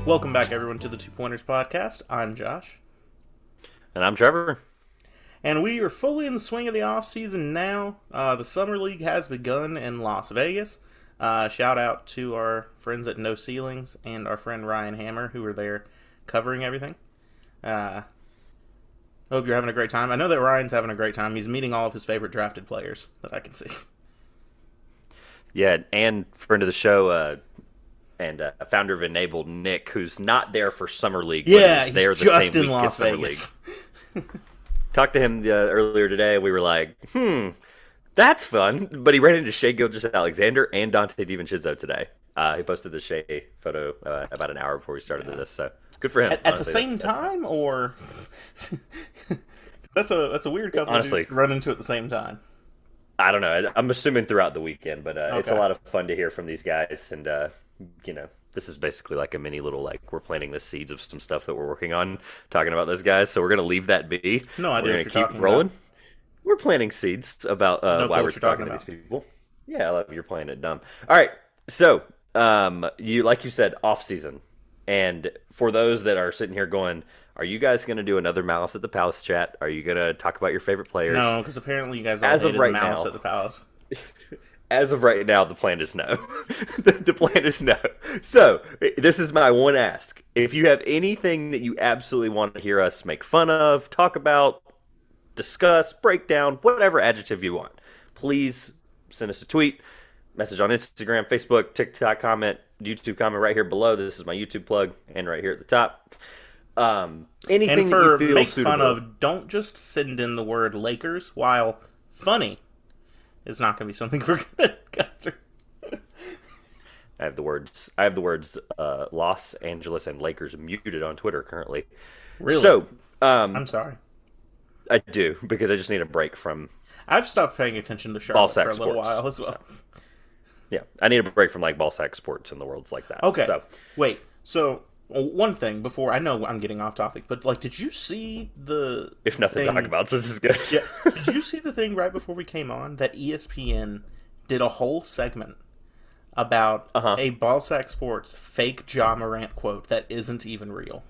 Welcome back, everyone, to the Two Pointers podcast. I'm Josh. And I'm Trevor. And we are fully in the swing of the off-season now. The Summer League has begun in Las Vegas. Shout out to our friends at No Ceilings and our friend Ryan Hammer, who are there covering everything. Hope you're having a great time. I know that Ryan's having a great time. He's meeting all of his favorite drafted players that I can see. Yeah, and friend of the show, and founder of Enabled, Nick, who's not there for Summer League. Yeah, but is there he's the just same in week Las as Summer Vegas. League. Talked to him earlier today. We were like, that's fun. But he ran into Shea Gilgeous-Alexander and Dante DiVincenzo today. He posted the Shea photo about an hour before we started this, so good for him. At the same time, or that's a weird couple honestly to run into at the same time. I don't know. I'm assuming throughout the weekend, but it's a lot of fun to hear from these guys, and this is basically like a mini little, like, we're planting the seeds of some stuff that we're working on, talking about those guys. So we're going to leave that be. No idea we're what you're keep talking rolling. about. We're planting seeds about why we're talking to these people. Yeah, I love you're playing it dumb. All right, so you like you said, off season, and for those that are sitting here going, are you guys going to do another Malice at the Palace chat? Are you going to talk about your favorite players? No, because apparently you guys all hated the Malice at the Palace. As of right now, the plan is no. The plan is no. So, this is my one ask. If you have anything that you absolutely want to hear us make fun of, talk about, discuss, break down, whatever adjective you want, please send us a tweet, message on Instagram, Facebook, TikTok, comment, YouTube comment right here below. This is my YouTube plug, and right here at the top. Anything and for that you feel make suitable. fun of, don't just send in the word Lakers, while funny is not going to be something we're going to cover. I have the words Los Angeles and Lakers muted on Twitter currently. Really? So, I'm sorry. I do, because I just need a break from I've stopped paying attention to ball Charlotte sack for a little sports, while as well. So. Yeah, I need a break from, like, ball sack sports and the worlds like that. Okay. So. Wait. So one thing before, I know I'm getting off topic, but like, did you see the If nothing thing, to talk about, so this is good. Yeah. Did you see the thing right before we came on that ESPN did a whole segment about a ball sack sports fake Ja Morant quote that isn't even real?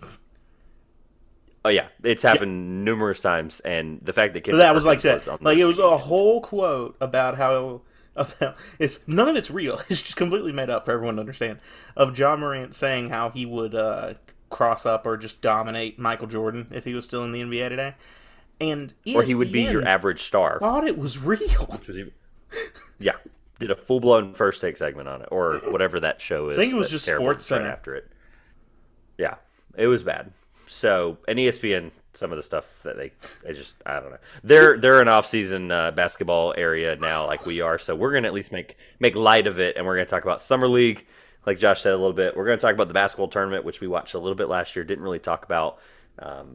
Oh yeah, it's happened numerous times, and the fact that that was like that, like it was a whole quote about how it's none of it's real. It's just completely made up for everyone to understand. Of Ja Morant saying how he would cross up or just dominate Michael Jordan if he was still in the NBA today, and ESPN or he would be your average star. Thought it was real. Which was even, yeah, did a full blown first take segment on it, or whatever that show is. I think it was just Sports Center after it. Yeah, it was bad. So, and ESPN, some of the stuff that I don't know. They're an off-season basketball area now, like we are. So we're gonna at least make light of it, and we're gonna talk about Summer League, like Josh said a little bit. We're gonna talk about the basketball tournament, which we watched a little bit last year. Didn't really talk about.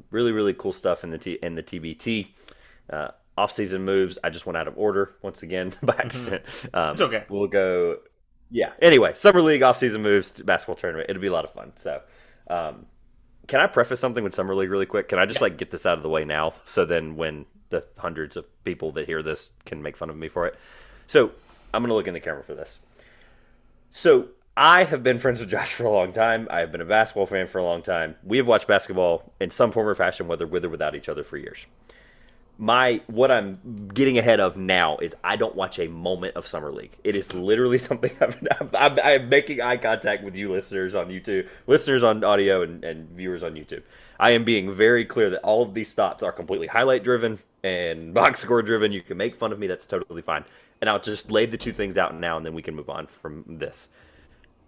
Really, really cool stuff in the TBT. Off-season moves. I just went out of order once again by accident. It's okay. We'll go. Yeah. Anyway, Summer League, off-season moves, basketball tournament. It'll be a lot of fun. So. Can I preface something with Summer League really quick? Can I just get this out of the way now, so then when the hundreds of people that hear this can make fun of me for it? So I'm going to look in the camera for this. So I have been friends with Josh for a long time. I have been a basketball fan for a long time. We have watched basketball in some form or fashion, whether with or without each other, for years. What I'm getting ahead of now is I don't watch a moment of Summer League. It is literally something I'm making eye contact with you listeners on YouTube, listeners on audio, and viewers on YouTube. I am being very clear that all of these thoughts are completely highlight driven and box score driven. You can make fun of me. That's totally fine. And I'll just lay the two things out now, and then we can move on from this.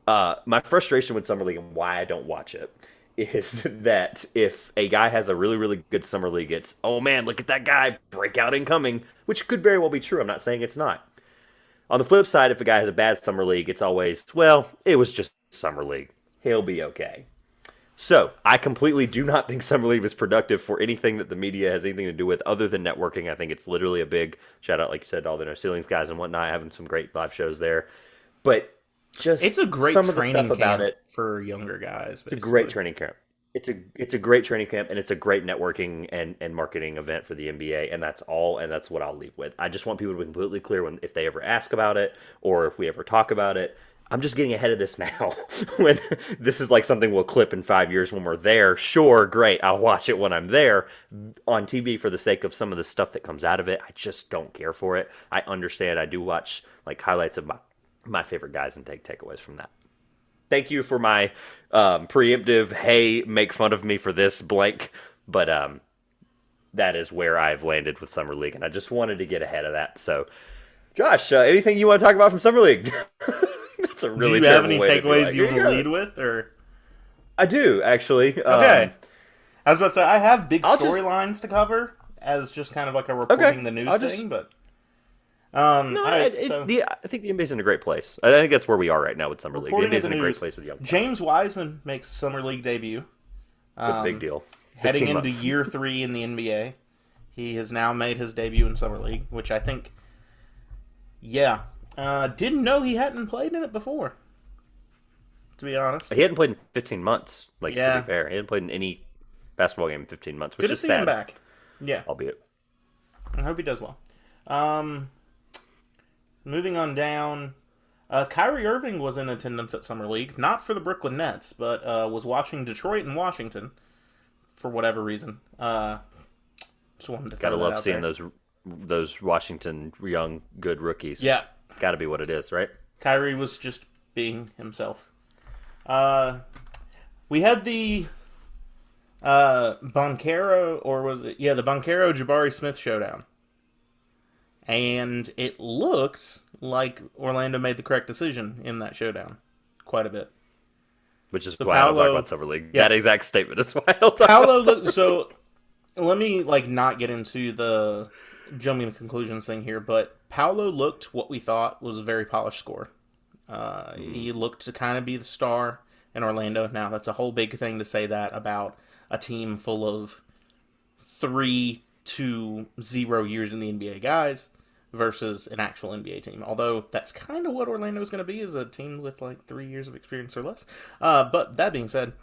My frustration with Summer League and why I don't watch it is that if a guy has a really, really good Summer League, it's, oh man, look at that guy, breakout incoming, which could very well be true. I'm not saying it's not. On the flip side, if a guy has a bad Summer League, it's always, well, it was just Summer League. He'll be okay. So, I completely do not think Summer League is productive for anything that the media has anything to do with other than networking. I think it's literally a big shout out, like you said, to all the No Ceilings guys and whatnot, having some great live shows there. But it's a great training camp for younger guys. Basically. It's a great training camp. It's a great training camp, and it's a great networking and marketing event for the NBA, and that's all, and that's what I'll leave with. I just want people to be completely clear if they ever ask about it, or if we ever talk about it. I'm just getting ahead of this now. When this is like something we'll clip in 5 years when we're there. Sure, great. I'll watch it when I'm there on TV for the sake of some of the stuff that comes out of it. I just don't care for it. I understand. I do watch like highlights of my favorite guys and take takeaways from that. Thank you for my preemptive, hey, make fun of me for this blank. But that is where I've landed with Summer League, and I just wanted to get ahead of that. So, Josh, anything you want to talk about from Summer League? That's a Do really you have terrible any way to be takeaways like, you "Here want to go." lead with, or I do actually. okay? I was about to say I have big I'll just storylines to cover as just kind of like a okay. reporting the news I'll just thing, but no. all right. So I think the NBA's in a great place. I think that's where we are right now with Summer League. The reporting of NBA's the in a great news, place with young talent. James Wiseman makes Summer League debut. It's a big deal. Heading 15 into months. year 3 in the NBA, he has now made his debut in Summer League, which I think, yeah, didn't know he hadn't played in it before. To be honest, He hadn't played in 15 months. Like to yeah, be fair, he hadn't played in any basketball game in 15 months, which good to is see sad. him back. Yeah, Albeit. I hope he does well. Moving on down, Kyrie Irving was in attendance at Summer League, not for the Brooklyn Nets, but was watching Detroit and Washington for whatever reason. Just wanted to Gotta throw that love out seeing there. those Washington young good rookies. Yeah, Gotta be what it is, right? Kyrie was just being himself. We had the Boncaro, or was it? Yeah, the Boncaro Jabari Smith showdown. And it looked like Orlando made the correct decision in that showdown quite a bit. Which is So why I don't talk Paolo, about Summer League. yeah, That exact statement is why I don't talk Paolo about Summer looked, so let me not get into the jumping to conclusions thing here, but Paolo looked what we thought was a very polished scorer. He looked to kind of be the star in Orlando. Now, that's a whole big thing to say that about a team full of 3 to 0 years in the NBA guys versus an actual NBA team. Although that's kind of what Orlando is going to be, is a team with 3 years of experience or less. But that being said,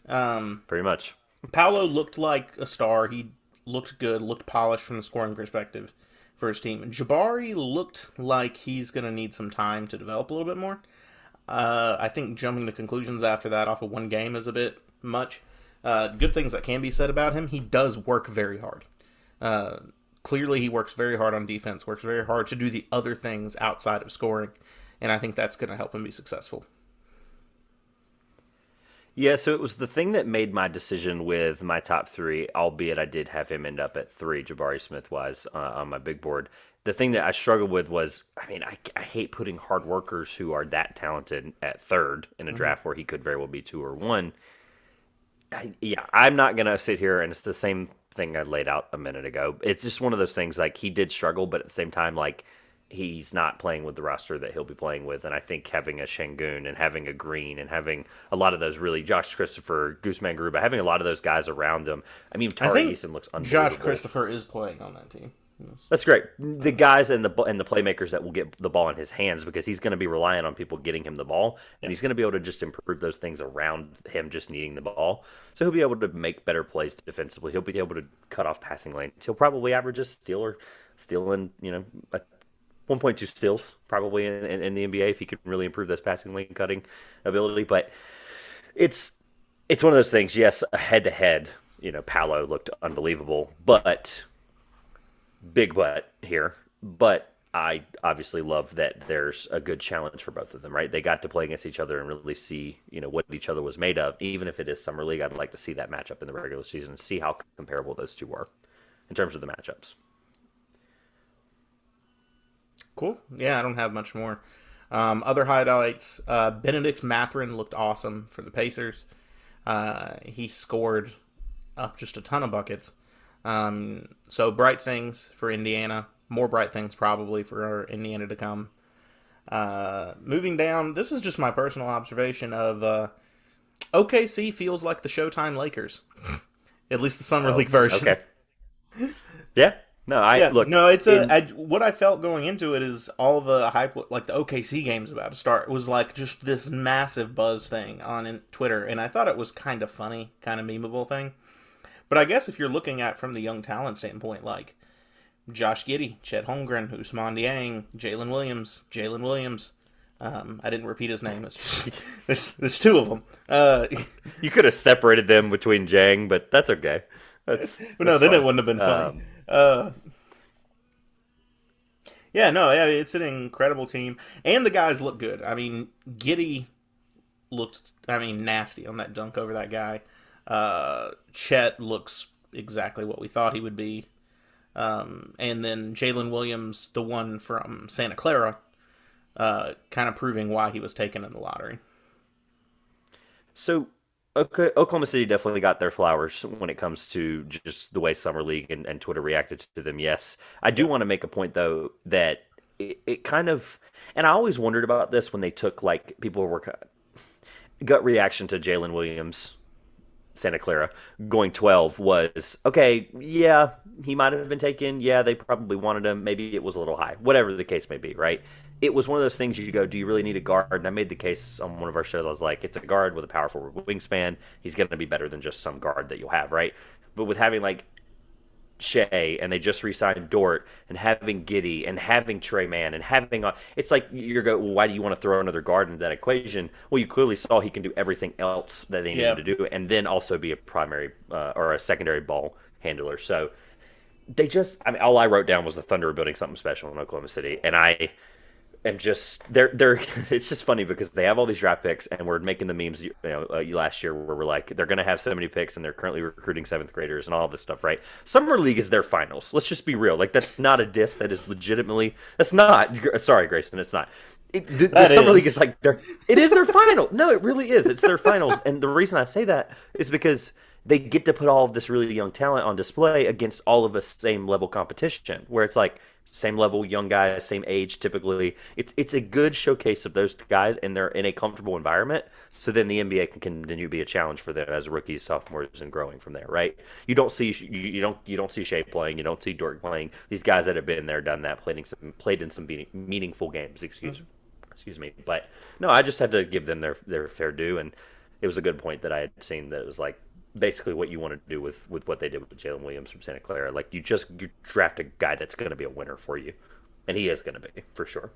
Pretty much. Paolo looked like a star. He looked good, looked polished from the scoring perspective for his team. Jabari looked like he's going to need some time to develop a little bit more. I think jumping to conclusions after that off of one game is a bit much. Good things that can be said about him. He does work very hard. Clearly, he works very hard on defense, works very hard to do the other things outside of scoring, and I think that's going to help him be successful. Yeah, so it was the thing that made my decision with my top three, albeit I did have him end up at three, Jabari Smith wise, on my big board. The thing that I struggled with was, I hate putting hard workers who are that talented at third in a draft where he could very well be 2 or 1. I'm not going to sit here, and it's the same thing I laid out a minute ago. It's just one of those things, he did struggle, but at the same time, he's not playing with the roster that he'll be playing with. And I think having a Şengün and having a Green and having a lot of those really, Josh Christopher, Guzman Gruba, having a lot of those guys around them. I Tari think Eason looks unbelievable. Josh Christopher is playing on that team. Yes. That's great. The guys and the playmakers that will get the ball in his hands, because he's going to be relying on people getting him the ball, and he's going to be able to just improve those things around him just needing the ball. So he'll be able to make better plays defensively. He'll be able to cut off passing lanes. He'll probably average a steal and 1.2 steals probably in the NBA if he could really improve those passing lane cutting ability. But it's one of those things. Yes, head to head, Paolo looked unbelievable, but. Big but here, but I obviously love that there's a good challenge for both of them, right? They got to play against each other and really see, what each other was made of. Even if it is Summer League, I'd like to see that matchup in the regular season and see how comparable those two were in terms of the matchups. Cool. Yeah, I don't have much more. Other highlights, Benedict Mathurin looked awesome for the Pacers. He scored up just a ton of buckets. So bright things for Indiana. More bright things probably for Indiana to come. Moving down, this is just my personal observation of OKC feels like the Showtime Lakers. At least the Summer League version. Okay. Yeah. No, look. No, what I felt going into it is all the hype, like the OKC game's about to start, was just this massive buzz thing on Twitter, and I thought it was kind of funny, kind of memeable thing. But I guess if you're looking at from the young talent standpoint, like Josh Giddey, Chet Holmgren, Ousmane Dieng, Jalen Williams, I didn't repeat his name. It's just, there's two of them. You could have separated them between Jang, but that's okay. But no, That's then it fine. wouldn't have been funny. Um, Yeah, no, yeah, it's an incredible team, and the guys look good. I mean, Giddy looked, I mean, nasty on that dunk over that guy. Chet looks exactly what we thought he would be. And then Jalen Williams, the one from Santa Clara, kind of proving why he was taken in the lottery. so Oklahoma City definitely got their flowers when it comes to just the way Summer League and Twitter reacted to them. Yes, I do Yep. want to make a point though that it kind of, and I always wondered about this when they took like people were gut reaction to Jalen Williams Santa Clara going 12 was okay. Yeah, he might have been taken. Yeah, they probably wanted him. Maybe it was a little high. Whatever the case may be, right? It was one of those things you go, do you really need a guard? And I made the case on one of our shows. I was like, it's a guard with a powerful wingspan. He's going to be better than just some guard that you'll have, right? But with having like Shea and they just re-signed Dort and having Giddy and having Trey Mann and having it's like you're go well, why do you want to throw another guard into that equation? Well, you clearly saw he can do everything else that they need him Yeah. to do and then also be a primary or a secondary ball handler. So they just I mean all I wrote down was the Thunder are building something special in Oklahoma City and I am just they're it's just funny because they have all these draft picks and we're making the memes last year where we're like they're going to have so many picks and they're currently recruiting seventh graders and all this stuff, right? Summer League is their finals. Let's just be real. Like that's not a diss. That is legitimately that's not. Sorry, Grayson, it's not. The That Summer League is. is like it is their final. No, it really is. It's their finals, and the reason I say that is because they get to put all of this really young talent on display against all of us same level competition, where it's like same level, young guys, same age typically. It's a good showcase of those guys, and they're in a comfortable environment. So then the NBA can continue to be a challenge for them as rookies, sophomores, and growing from there, right? You don't see Shea playing, you don't see Dort playing. These guys that have been there, done that, played in some meaningful games. Excuse me, but no, I just had to give them their fair due, and it was a good point that I had seen that it was like basically what you want to do with what they did with Jalen Williams from Santa Clara. Like you draft a guy that's going to be a winner for you, and he is going to be for sure.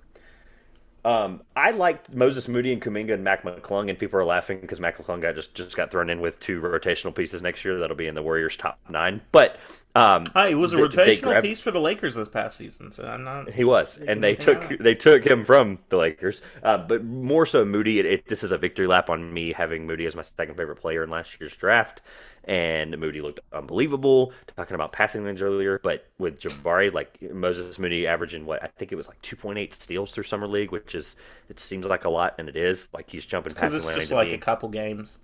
I liked Moses Moody and Kuminga and Mac McClung, and people are laughing because Mac McClung just got thrown in with two rotational pieces next year that'll be in the Warriors' top nine. But Hi, he was a they rotational grabbed piece for the Lakers this past season, so I'm not he was, taking and they anything out of took that. they took him from the Lakers. But more so, Moody. This is a victory lap on me having Moody as my second favorite player in last year's draft. And Moody looked unbelievable. Talking about passing lanes earlier, but with Jabari, like Moses Moody averaging what I think it was like 2.8 steals through summer league, which is it seems like a lot, and it is. Like he's jumping Because passing it's lanes just and like a being couple games.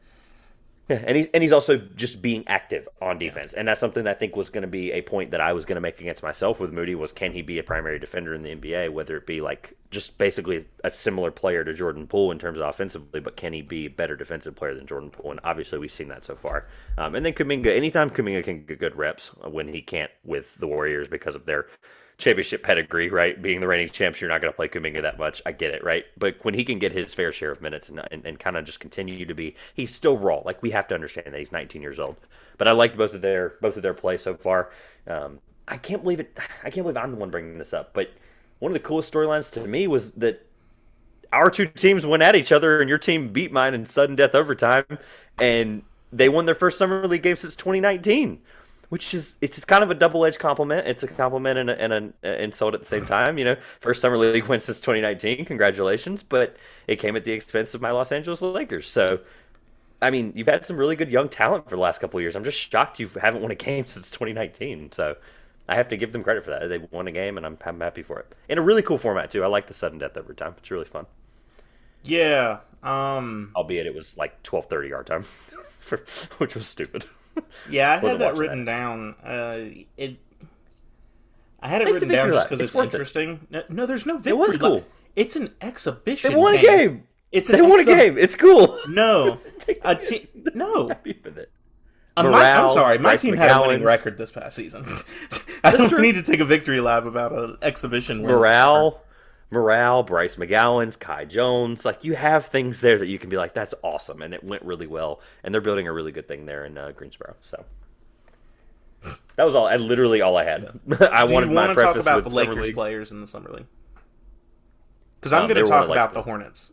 yeah, and he's also just being active on Yeah. defense, and that's something that I think was going to be a point that I was going to make against myself with Moody was can he be a primary defender in the NBA, whether it be like just basically a similar player to Jordan Poole in terms of offensively, but can he be a better defensive player than Jordan Poole? And obviously we've seen that so far. And then Kuminga, anytime Kuminga can get good reps when he can't with the Warriors because of their championship pedigree, right? Being the reigning champs, you're not going to play Kuminga that much. I get it, right? But when he can get his fair share of minutes and kind of just continue to be, he's still raw. Like we have to understand that he's 19 years old. But I liked both of their play so far. I can't believe it. I can't believe I'm the one bringing this up. But one of the coolest storylines to me was that our two teams went at each other, and your team beat mine in sudden death overtime, and they won their first summer league game since 2019, which is it's kind of a double edged compliment. It's a compliment and an insult at the same time. First summer league win since 2019. Congratulations, but it came at the expense of my Los Angeles Lakers. So. I mean, you've had some really good young talent for the last couple of years. I'm just shocked you haven't won a game since 2019. So I have to give them credit for that. They won a game, and I'm happy for it. In a really cool format, too. I like the sudden death overtime. It's really fun. Yeah. Albeit it was like 12:30 our time, which was stupid. Yeah, I had Wasn't that watching written that. down. I had it Take the written down victory just lap. because It's it's worth it. interesting. No, there's no It was victory lap. cool. It's an They exhibition won a game. game. It's They an won a game. It's cool. No, Take a the te- game. no. Happy with it. I'm Morale, sorry. My Bryce team had a winning McGowan's. record this past season. I That's don't true. need to take a victory lap about an exhibition win. Morale, Bryce McGowan's, Kai Jones. Like you have things there that you can be like, that's awesome, and it went really well, and they're building a really good thing there in Greensboro. So that was all. Literally all I had. I Do you wanted my want to talk preface about with the Summer Lakers League. players in the summer league? Because I'm going They to were one talk of like about the Hornets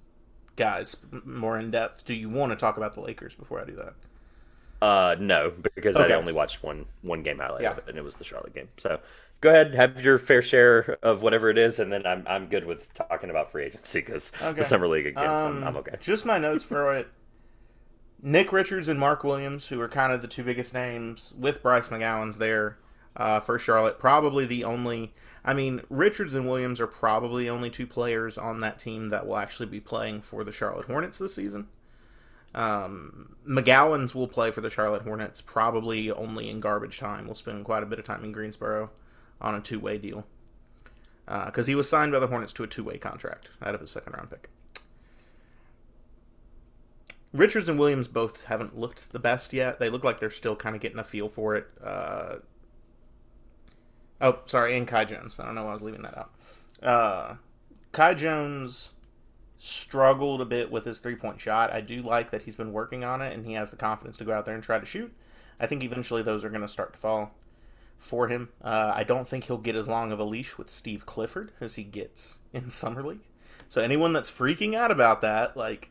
guys more in depth. Do you want to talk about the Lakers before I do that? no, because I Okay. only watched one game highlight Yeah. of it, and it was the Charlotte game. So go ahead, have your fair share of whatever it is, and then I'm good with talking about free agency because the Okay. summer league again, I'm okay. Just my notes for it. Nick Richards and Mark Williams, who are kind of the two biggest names, with Bryce McGowan's there for Charlotte. Probably the only. I mean, Richards and Williams are probably the only two players on that team that will actually be playing for the Charlotte Hornets this season. McGowan's will play for the Charlotte Hornets, probably only in garbage time. We'll spend quite a bit of time in Greensboro on a two-way deal. Because he was signed by the Hornets to a two-way contract out of his second-round pick. Richards and Williams both haven't looked the best yet. They look like they're still kind of getting a feel for it. And Kai Jones. I don't know why I was leaving that out. Kai Jones struggled a bit with his three-point shot. I do like that he's been working on it, and he has the confidence to go out there and try to shoot. I think eventually those are going to start to fall for him. I don't think he'll get as long of a leash with Steve Clifford as he gets in Summer League. So anyone that's freaking out about that, like...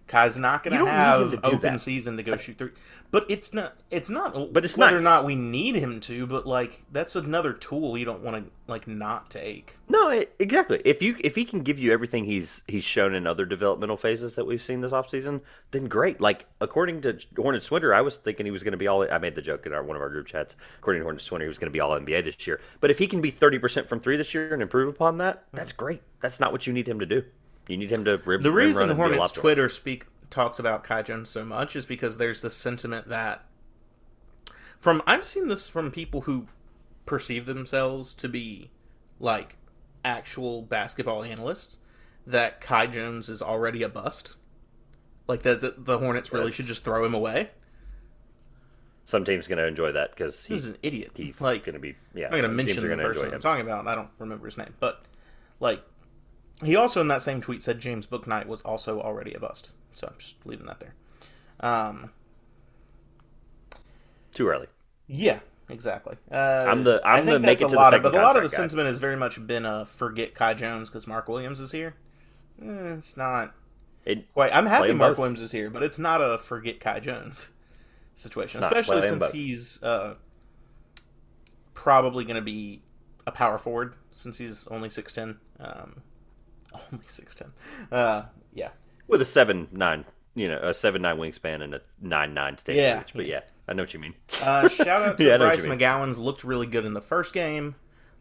Kai's not going to have open season to go shoot three, but it's not. But it's whether nice. or not we need him to. But like that's another tool you don't want to like not take. No, exactly. If he can give you everything he's shown in other developmental phases that we've seen this offseason, then great. Like according to Hornets Twitter, I was thinking he was going to be all. I made the joke in one of our group chats. According to Hornets Twitter, he was going to be all NBA this year. But if he can be 30% from three this year and improve upon that, that's great. That's not what you need him to do. You need him to The reason the Hornets Twitter talks about Kai Jones so much is because there's this sentiment that I've seen this from people who perceive themselves to be like actual basketball analysts that Kai Jones is already a bust. Like that the Hornets really should just throw him away. Some team's going to enjoy that because he's an idiot. He's like going to be. Yeah, I'm going to mention the person I'm talking about. I don't remember his name, but like. He also, in that same tweet, said James Bouknight was also already a bust. So I'm just leaving that there. Too early. Yeah, exactly. I'm the make it to the second but a lot of the guy. sentiment has very much been forget Kai Jones because Mark Williams is here. It's not quite. I'm happy Mark Williams is here, but it's not a forget Kai Jones situation, especially since he's probably going to be a power forward since he's only 6'10". Only 6'10". Yeah. With a 7'9", a 7'9" wingspan and a 9'9" stage reach. But yeah, I know what you mean. Shout out to Bryce McGowan's. Looked really good in the first game.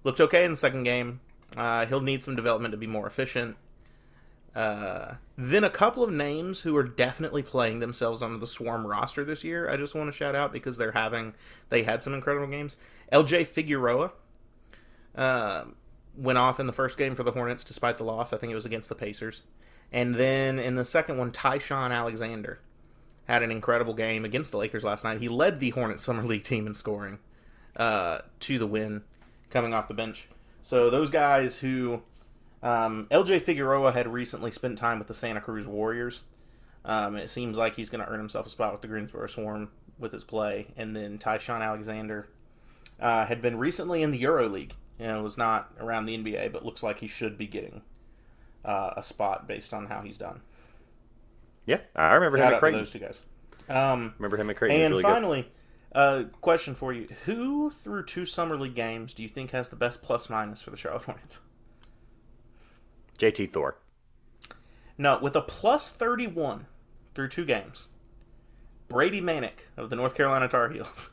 Looked okay in the second game. He'll need some development to be more efficient. Then a couple of names who are definitely playing themselves on the Swarm roster this year. I just want to shout out because they had some incredible games. LJ Figueroa. Went off in the first game for the Hornets despite the loss. I think it was against the Pacers. And then in the second one, Tyshawn Alexander had an incredible game against the Lakers last night. He led the Hornets Summer League team in scoring to the win coming off the bench. So those guys who... LJ Figueroa had recently spent time with the Santa Cruz Warriors. It seems like he's going to earn himself a spot with the Greensboro Swarm with his play. And then Tyshawn Alexander had been recently in the EuroLeague. Was not around the NBA, but looks like he should be getting a spot based on how he's done. Yeah, I remember him at Creighton. Those two guys. Remember him at Creighton. And really finally, question for you: who through 2 Summer League games do you think has the best plus minus for the Charlotte Hornets? JT Thor. No, with a plus 31 through 2 games, Brady Manick of the North Carolina Tar Heels.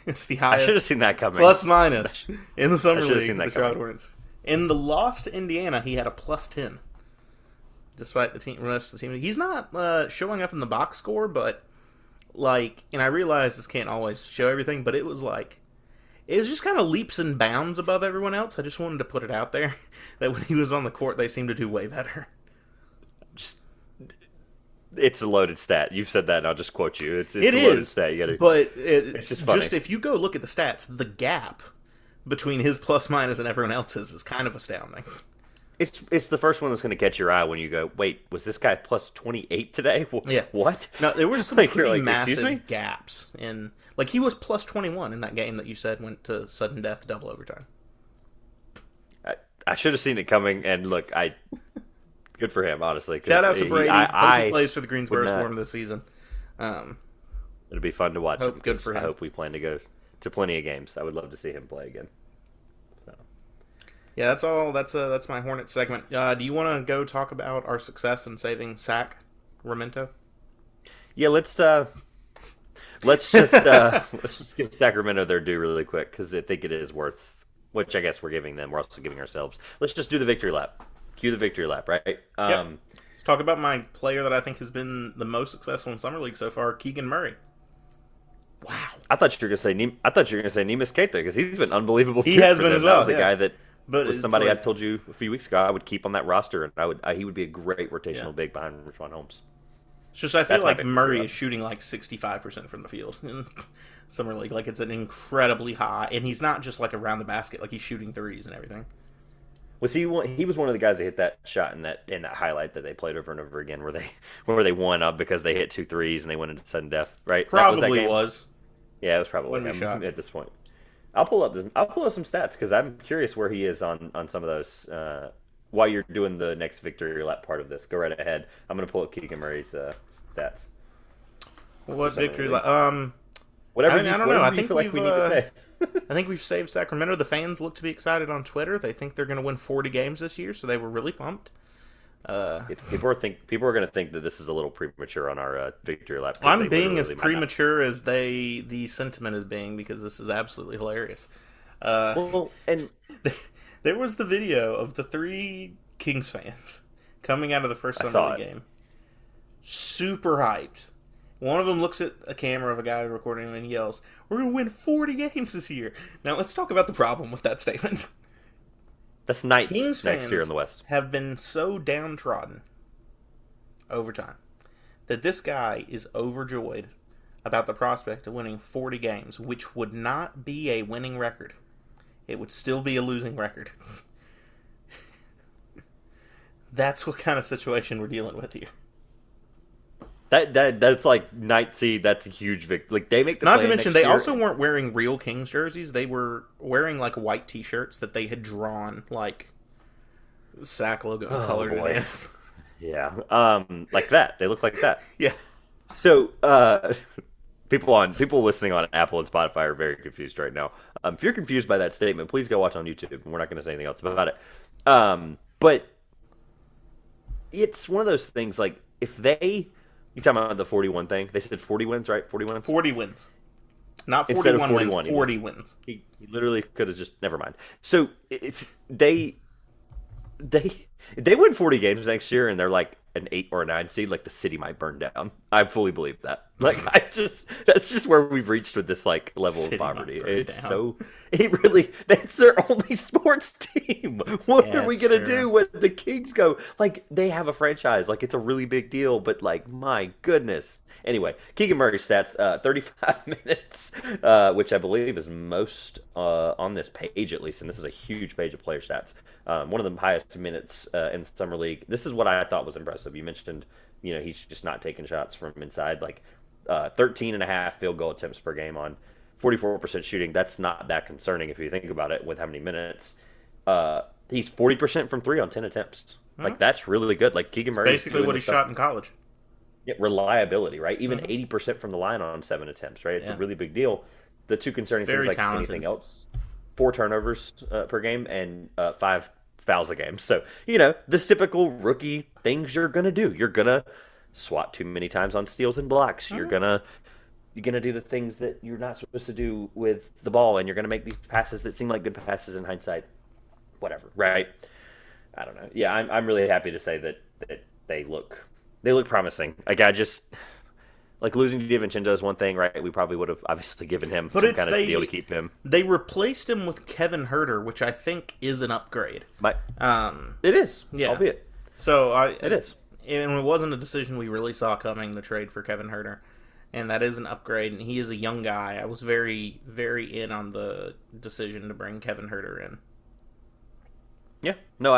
It's the highest. I should have seen that coming. Plus minus in the Summer League for the Charlotte Hornets. In the loss to Indiana, he had a plus 10. Despite the rest of the team, he's not showing up in the box score, but and I realize this can't always show everything, but it was just kind of leaps and bounds above everyone else. I just wanted to put it out there that when he was on the court, they seemed to do way better. It's a loaded stat. You've said that, and I'll just quote you. It's a loaded stat. You gotta, but it's just funny. Just if you go look at the stats, the gap between his plus minus and everyone else's is kind of astounding. It's the first one that's going to catch your eye when you go, wait, was this guy plus 28 today? Yeah. What? No, there were some pretty massive gaps in. He was plus 21 in that game that you said went to sudden death, double overtime. I should have seen it coming, and look, good for him, honestly. Shout out to Brady. Hope he plays for the would Greensboro not. Swarm this season. It'll be fun to watch. Good for him. I hope we plan to go to plenty of games. I would love to see him play again. So. Yeah, that's all. That's my Hornet segment. Do you want to go talk about our success in saving Sacramento? Yeah, let's just give Sacramento their due really quick because I think it is worth. Which I guess we're giving them. We're also giving ourselves. Let's just do the victory lap. Cue the victory lap, right? Yep. Let's talk about my player that I think has been the most successful in Summer League so far, Keegan Murray. Wow. I thought you were gonna say Neemias Queta because he's been unbelievable. He has been as well. That was a guy that but was somebody I told you a few weeks ago I would keep on that roster, and he would be a great rotational big behind Richaun Holmes. It's just I feel like Murray is shooting like 65% from the field in Summer League. Like it's an incredibly high, and he's not just like around the basket. Like he's shooting threes and everything. Was he was one of the guys that hit that shot in that highlight that they played over and over again, where they won up because they hit 2 threes and they went into sudden death, right? Probably was. Yeah, it was probably him at this point. I'll pull up some stats because I'm curious where he is on some of those. While you're doing the next victory lap part of this, go right ahead. I'm going to pull up Keegan Murray's stats. What victory lap? Whatever. I don't know. I think feel like we need to say. I think we've saved Sacramento. The fans look to be excited on Twitter. They think they're going to win 40 games this year, so they were really pumped. People are going to think that this is a little premature on our victory lap. I'm being as premature as the sentiment is being because this is absolutely hilarious. And there was the video of the 3 Kings fans coming out of the first Summer League game, super hyped. One of them looks at a camera of a guy recording and yells, "We're going to win 40 games this year." Now let's talk about the problem with that statement. That's ninth next year in the West. Have been so downtrodden over time that this guy is overjoyed about the prospect of winning 40 games, which would not be a winning record. It would still be a losing record. That's what kind of situation we're dealing with here. That's like ninth seed. That's a huge victory. Like they make the not to mention they also weren't wearing real Kings jerseys. They were wearing like white T-shirts that they had drawn like SAC logo colored in. Yeah, like that. They look like that. Yeah. So people listening on Apple and Spotify are very confused right now. If you're confused by that statement, please go watch on YouTube. We're not going to say anything else about it. But it's one of those things. Like if they. You talking about the 41 thing? They said 40 wins, right? 40 wins? 40 wins. Not 41 wins, 40 wins. He literally could have just... Never mind. So, they win 40 games next year and they're like an 8 or a 9 seed, like the city might burn down. I fully believe that. Like, that's just where we've reached with this, like, level of poverty. It's down. That's their only sports team. What are we going to do when the Kings go? Like, they have a franchise. Like, it's a really big deal, but, like, my goodness. Anyway, Keegan Murray's stats, 35 minutes, which I believe is most on this page, at least, and this is a huge page of player stats. One of the highest minutes in the Summer League. This is what I thought was impressive. You mentioned, he's just not taking shots from inside. Like, 13 and a half field goal attempts per game on 44% shooting. That's not that concerning if you think about it with how many minutes. He's 40% from 3 on 10 attempts. Like, that's really good. Like, Keegan Murray. Basically what he shot in college. Yeah, reliability, right? Even 80% from the line on 7 attempts, right? It's a really big deal. The two concerning things, like anything else, 4 turnovers per game and 5 fouls a game. So, the typical rookie things you're going to do. You're going to swat too many times on steals and blocks. You're going to do the things that you're not supposed to do with the ball, and you're going to make these passes that seem like good passes in hindsight. Whatever, right? I don't know. Yeah, I'm really happy to say that they look promising. Like, I just... Like, losing to DiVincenzo is one thing, right? We probably would have obviously given him some kind of deal to keep him. They replaced him with Kevin Huerter, which I think is an upgrade. It is, albeit. So it is. And it wasn't a decision we really saw coming, the trade for Kevin Huerter. And that is an upgrade, and he is a young guy. I was very, very in on the decision to bring Kevin Huerter in. Yeah. No,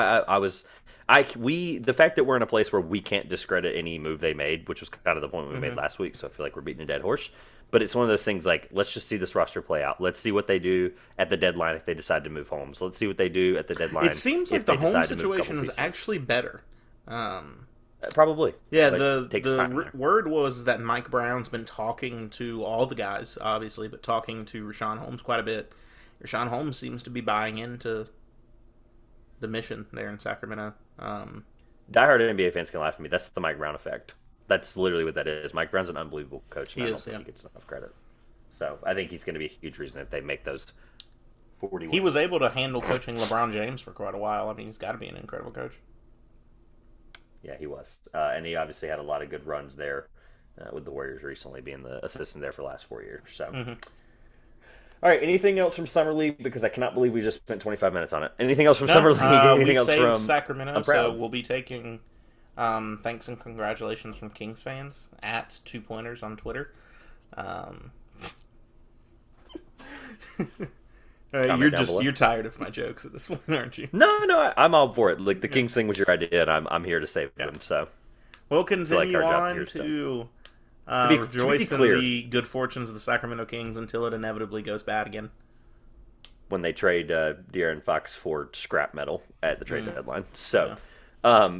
the fact that we're in a place where we can't discredit any move they made, which was kind of the point we made Hmm. last week. So I feel like we're beating a dead horse. But it's one of those things like, let's just see this roster play out. Let's see what they do at the deadline if they decide to move Holmes. Let's see what they do at the It deadline seems like if the they home decide to move a couple situation is pieces. actually better. Um, Probably. yeah, But it the takes the time there. word was that Mike Brown's been talking to all the guys, obviously, but talking to Rashawn Holmes quite a bit. Rashawn Holmes seems to be buying into the mission there in Sacramento. Diehard NBA fans can laugh at me. That's the Mike Brown effect. That's literally what that is. Mike Brown's an unbelievable coach, and He I don't is, think yeah. he gets enough credit. So I think he's going to be a huge reason if they make those 40 He was wins. able to handle coaching LeBron James for quite a while. I mean, he's got to be an incredible coach. Yeah, he was, and he obviously had a lot of good runs there with the Warriors recently, being the assistant there for the last 4 years. So, Hmm. all right, anything else from Summer League? Because I cannot believe we just spent 25 minutes on it. Anything else from No, Summer League? we Anything else saved from? Sacramento, I'm so proud. we'll be taking thanks and congratulations from Kings fans at 2 Pointers on Twitter. Um, Comment down below. you're tired of my jokes at this point, aren't you? No, no, I'm all for it. Like the Yeah. Kings thing was your idea, and I'm here to save Yeah. them. So We'll I feel like continue our job here on is done. to To be rejoice in clear, the good fortunes of the Sacramento Kings until it inevitably goes bad again. when they trade De'Aaron Fox for scrap metal at the trade Mm, deadline. So, yeah.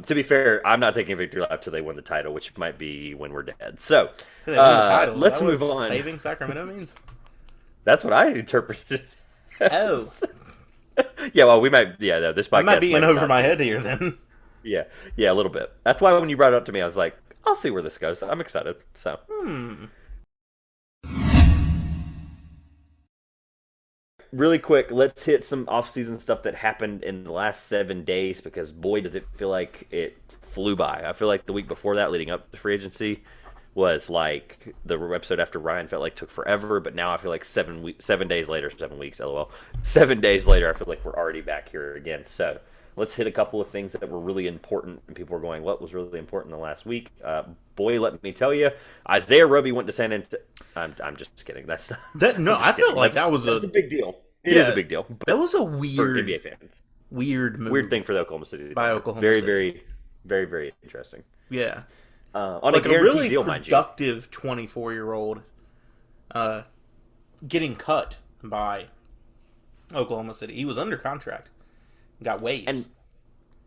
to be fair, I'm not taking a victory lap till they win the title, which might be when we're dead. So, Hey, they won the title. Is let's that move what on. saving Sacramento means? That's what I interpreted. Oh, Yeah, well, we might. Yeah, no, this I might podcast be might in over not my be. head here then. Yeah, yeah, a little bit. That's why when you brought it up to me, I was like, I'll see where this goes. I'm excited. So, Hmm. really quick, let's hit some off-season stuff that happened in the last 7 days because boy, does it feel like it flew by. I feel like the week before that, leading up to free agency, was like the episode after Ryan felt like took forever, but now I feel like 7 days later, 7 weeks, lol. 7 days later, I feel like we're already back here again. So let's hit a couple of things that were really important, and people were going, "What was really important in the last week?" Boy, let me tell you, Isaiah Roby went to San Antonio. I'm just kidding. That's not, That no, I'm I just felt kidding. like that was That's a a big deal. It is a yeah, big deal that was a for NBA fans. weird move Weird thing for the Oklahoma City by Thunder. Oklahoma Very, City. very, very, very interesting. Yeah, On a like a guaranteed really deal, mind you. productive 24-year-old uh, getting cut by Oklahoma City. He was under contract, got waived. And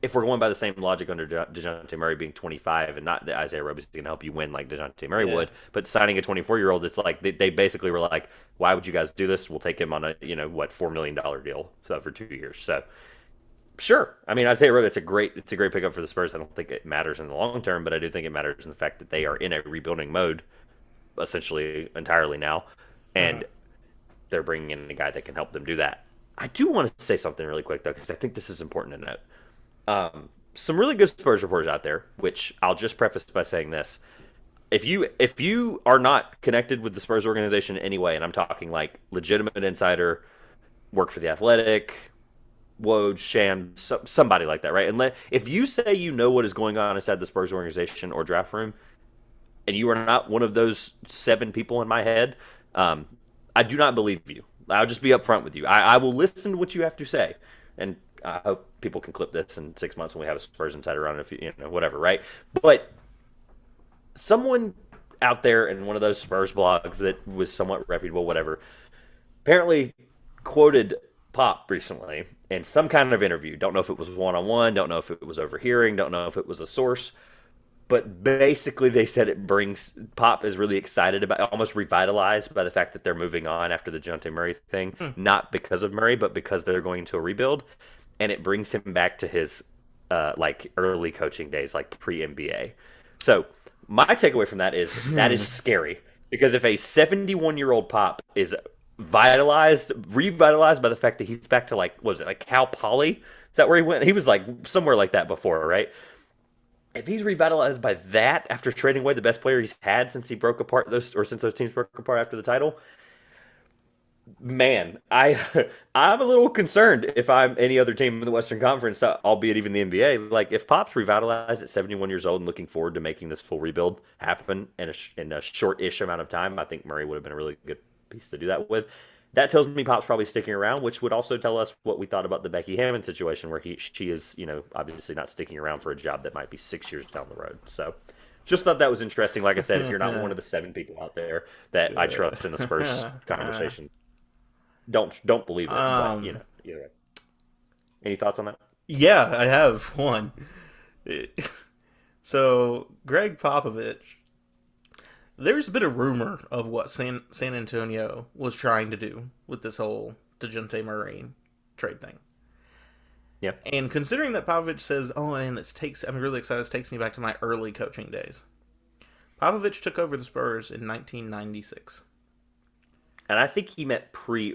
if we're going by the same logic under DeJounte Murray being 25 and not that Isaiah Roby's going to help you win like DeJounte Murray Yeah. would, but signing a 24-year-old, it's like they basically were like, why would you guys do this? We'll take him on a, $4 million deal for 2 years. So sure. I mean, Isaiah Roby, it's a great pickup for the Spurs. I don't think it matters in the long term, but I do think it matters in the fact that they are in a rebuilding mode essentially entirely now. Uh-huh. And they're bringing in a guy that can help them do that. I do want to say something really quick though, because I think this is important to note. Some really good Spurs reporters out there, which I'll just preface by saying this: if you are not connected with the Spurs organization in any way, and I'm talking like legitimate insider, work for the Athletic, Woj, Sham, somebody like that, right? And if you say you know what is going on inside the Spurs organization or draft room, and you are not one of those 7 people in my head, um, I do not believe you. I'll just be upfront with you. I will listen to what you have to say, and I hope people can clip this in 6 months when we have a Spurs insider on, if whatever, right? But someone out there in one of those Spurs blogs that was somewhat reputable, whatever, apparently quoted Pop recently in some kind of interview. Don't know if it was one on one. Don't know if it was overhearing. Don't know if it was a source. But basically, they said it brings Pop is really excited about, almost revitalized by the fact that they're moving on after the Jonte Murray thing, Hmm. not because of Murray, but because they're going to a rebuild, and it brings him back to his like early coaching days, like pre NBA. So my takeaway from that is scary because if a 71-year-old Pop is revitalized by the fact that he's back to like, what was it, like Cal Poly? Is that where he went? He was like somewhere like that before, right? If he's revitalized by that after trading away the best player he's had since he broke apart since those teams broke apart after the title, man, I'm a little concerned if I'm any other team in the Western Conference, albeit even the NBA. Like if Pop's revitalized at 71 years old and looking forward to making this full rebuild happen in a short-ish amount of time, I think Murray would have been a really good piece to do that with. that tells me Pop's probably sticking around, which would also tell us what we thought about the Becky Hammon situation, where she is, obviously not sticking around for a job that might be 6 years down the road. So, just thought that was interesting. Like I said, if you're not one of the 7 people out there that I trust in the Spurs conversation, don't believe it. But either way. Any thoughts on that? Yeah, I have one. So, Greg Popovich, there's a bit of rumor of what San Antonio was trying to do with this whole DeJounte Murray trade thing. Yeah. And considering that Popovich says, "Oh, and I'm really excited. This takes me back to my early coaching days." Popovich took over the Spurs in 1996. And I think he meant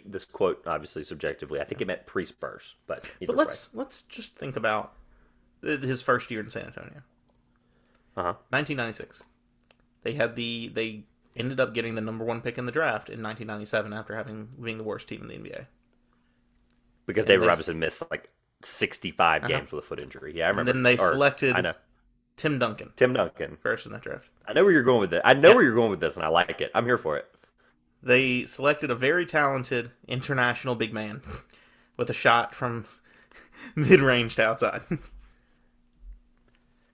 this quote, obviously subjectively. I think it meant pre-Spurs, but let's just think about his first year in San Antonio. 1996. They ended up getting the number 1 pick in the draft in 1997 after being the worst team in the NBA. Because David Robinson missed like 65 games with a foot injury. Yeah, I remember. And then they selected Tim Duncan. First in that draft. I know where you're going with it. I know where you're going with this, and I like it. I'm here for it. They selected a very talented international big man with a shot from mid-range to outside.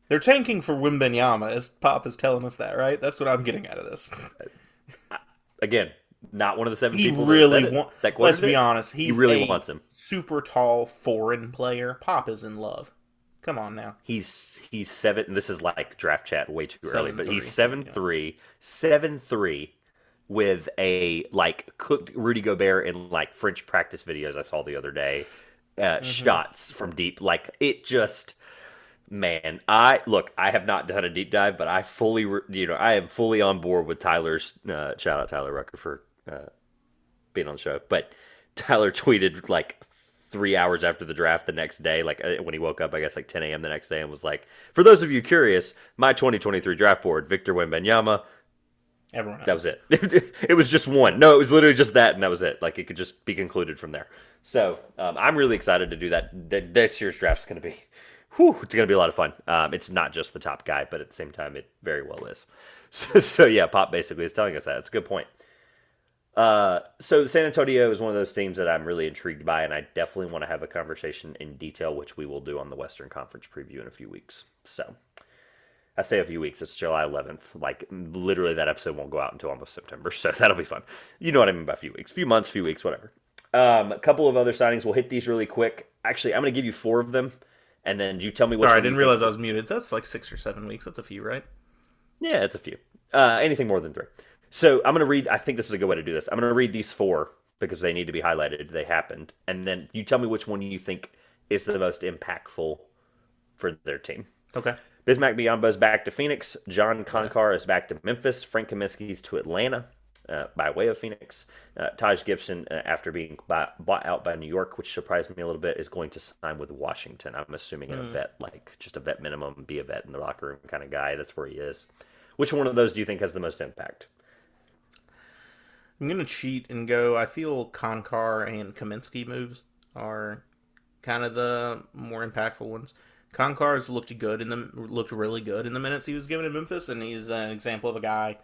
They're tanking for Wembanyama, as Pop is telling us that, right? That's what I'm getting out of this. Again, not one of the 7 he people really that let's be honest, he really wants him. Super tall foreign player. Pop is in love. Come on now. He's 7. And this is like draft chat way too early, but he's 7'3", 7'3", with a cooked Rudy Gobert in French practice videos I saw the other day. Shots from deep, it just. Man, I have not done a deep dive, but I am fully on board with Tyler's. Shout out Tyler Rucker for being on the show. But Tyler tweeted 3 hours after the draft the next day, when he woke up, I guess 10 a.m. the next day, and was like, "For those of you curious, my 2023 draft board: Victor Wembanyama." Everyone knows. That was it. It was just one. No, it was literally just that, and that was it. It could just be concluded from there. So I'm really excited to do that. Next year's draft's going to be. It's going to be a lot of fun. It's not just the top guy, but at the same time, it very well is. So yeah, Pop basically is telling us that. It's a good point. So San Antonio is one of those teams that I'm really intrigued by, and I definitely want to have a conversation in detail, which we will do on the Western Conference preview in a few weeks. So I say a few weeks. It's July 11th. Literally that episode won't go out until almost September, so that'll be fun. You know what I mean by a few weeks. Few months, few weeks, whatever. A couple of other signings. We'll hit these really quick. Actually, I'm going to give you 4 of them. And then you tell me which. Sorry, I didn't realize I was muted. That's 6 or 7 weeks. That's a few, right? Yeah, it's a few. Anything more than 3. So I'm going to read. I think this is a good way to do this. I'm going to read these 4 because they need to be highlighted. They happened. And then you tell me which one you think is the most impactful for their team. Okay. Bismack Biyombo's back to Phoenix. John Konkar is back to Memphis. Frank Kaminsky's to Atlanta. By way of Phoenix. Taj Gibson, after being bought out by New York, which surprised me a little bit, is going to sign with Washington. I'm assuming a vet, just a vet minimum, be a vet in the locker room kind of guy. That's where he is. Which one of those do you think has the most impact? I'm going to cheat and go, I feel Konkar and Kaminsky moves are kind of the more impactful ones. Konkar's looked really good in the minutes he was given in Memphis, and he's an example of a guy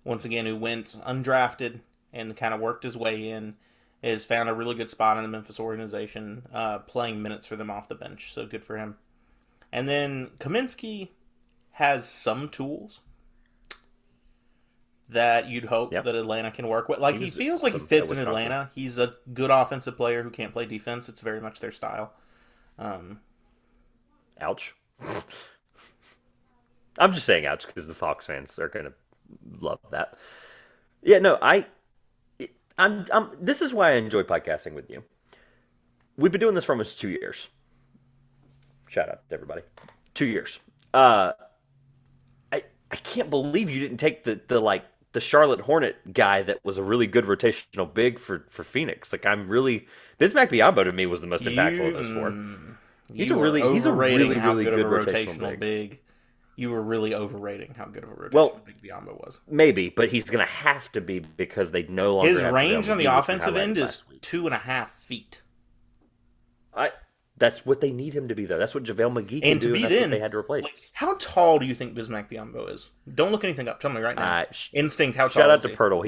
once again, who went undrafted and kind of worked his way in, has found a really good spot in the Memphis organization, playing minutes for them off the bench. So good for him. And then Kaminsky has some tools that you'd hope that Atlanta can work with. He feels like he fits in Atlanta. He's a good offensive player who can't play defense. It's very much their style. Ouch. I'm just saying ouch because the Fox fans are going to love that. Yeah, no, I'm this is why I enjoy podcasting with you. We've been doing this for almost 2 years. Shout out to everybody. 2 years. I can't believe you didn't take the Charlotte Hornet guy that was a really good rotational big for Phoenix. Bismack Biyombo to me was the most impactful of those 4. He's a really good rotational big. You were really overrating how good of a rotational big Biyombo was. Maybe, but he's going to have to be because they no longer his range on the offensive end is 2.5 feet. That's what they need him to be, though. That's what JaVale McGee can And to do, and be that's what then, they had to replace. like, how tall do you think Bismack Biyombo is? Don't look anything up. Tell me right now. Instinct, how Shout tall out is to he? Pirtle.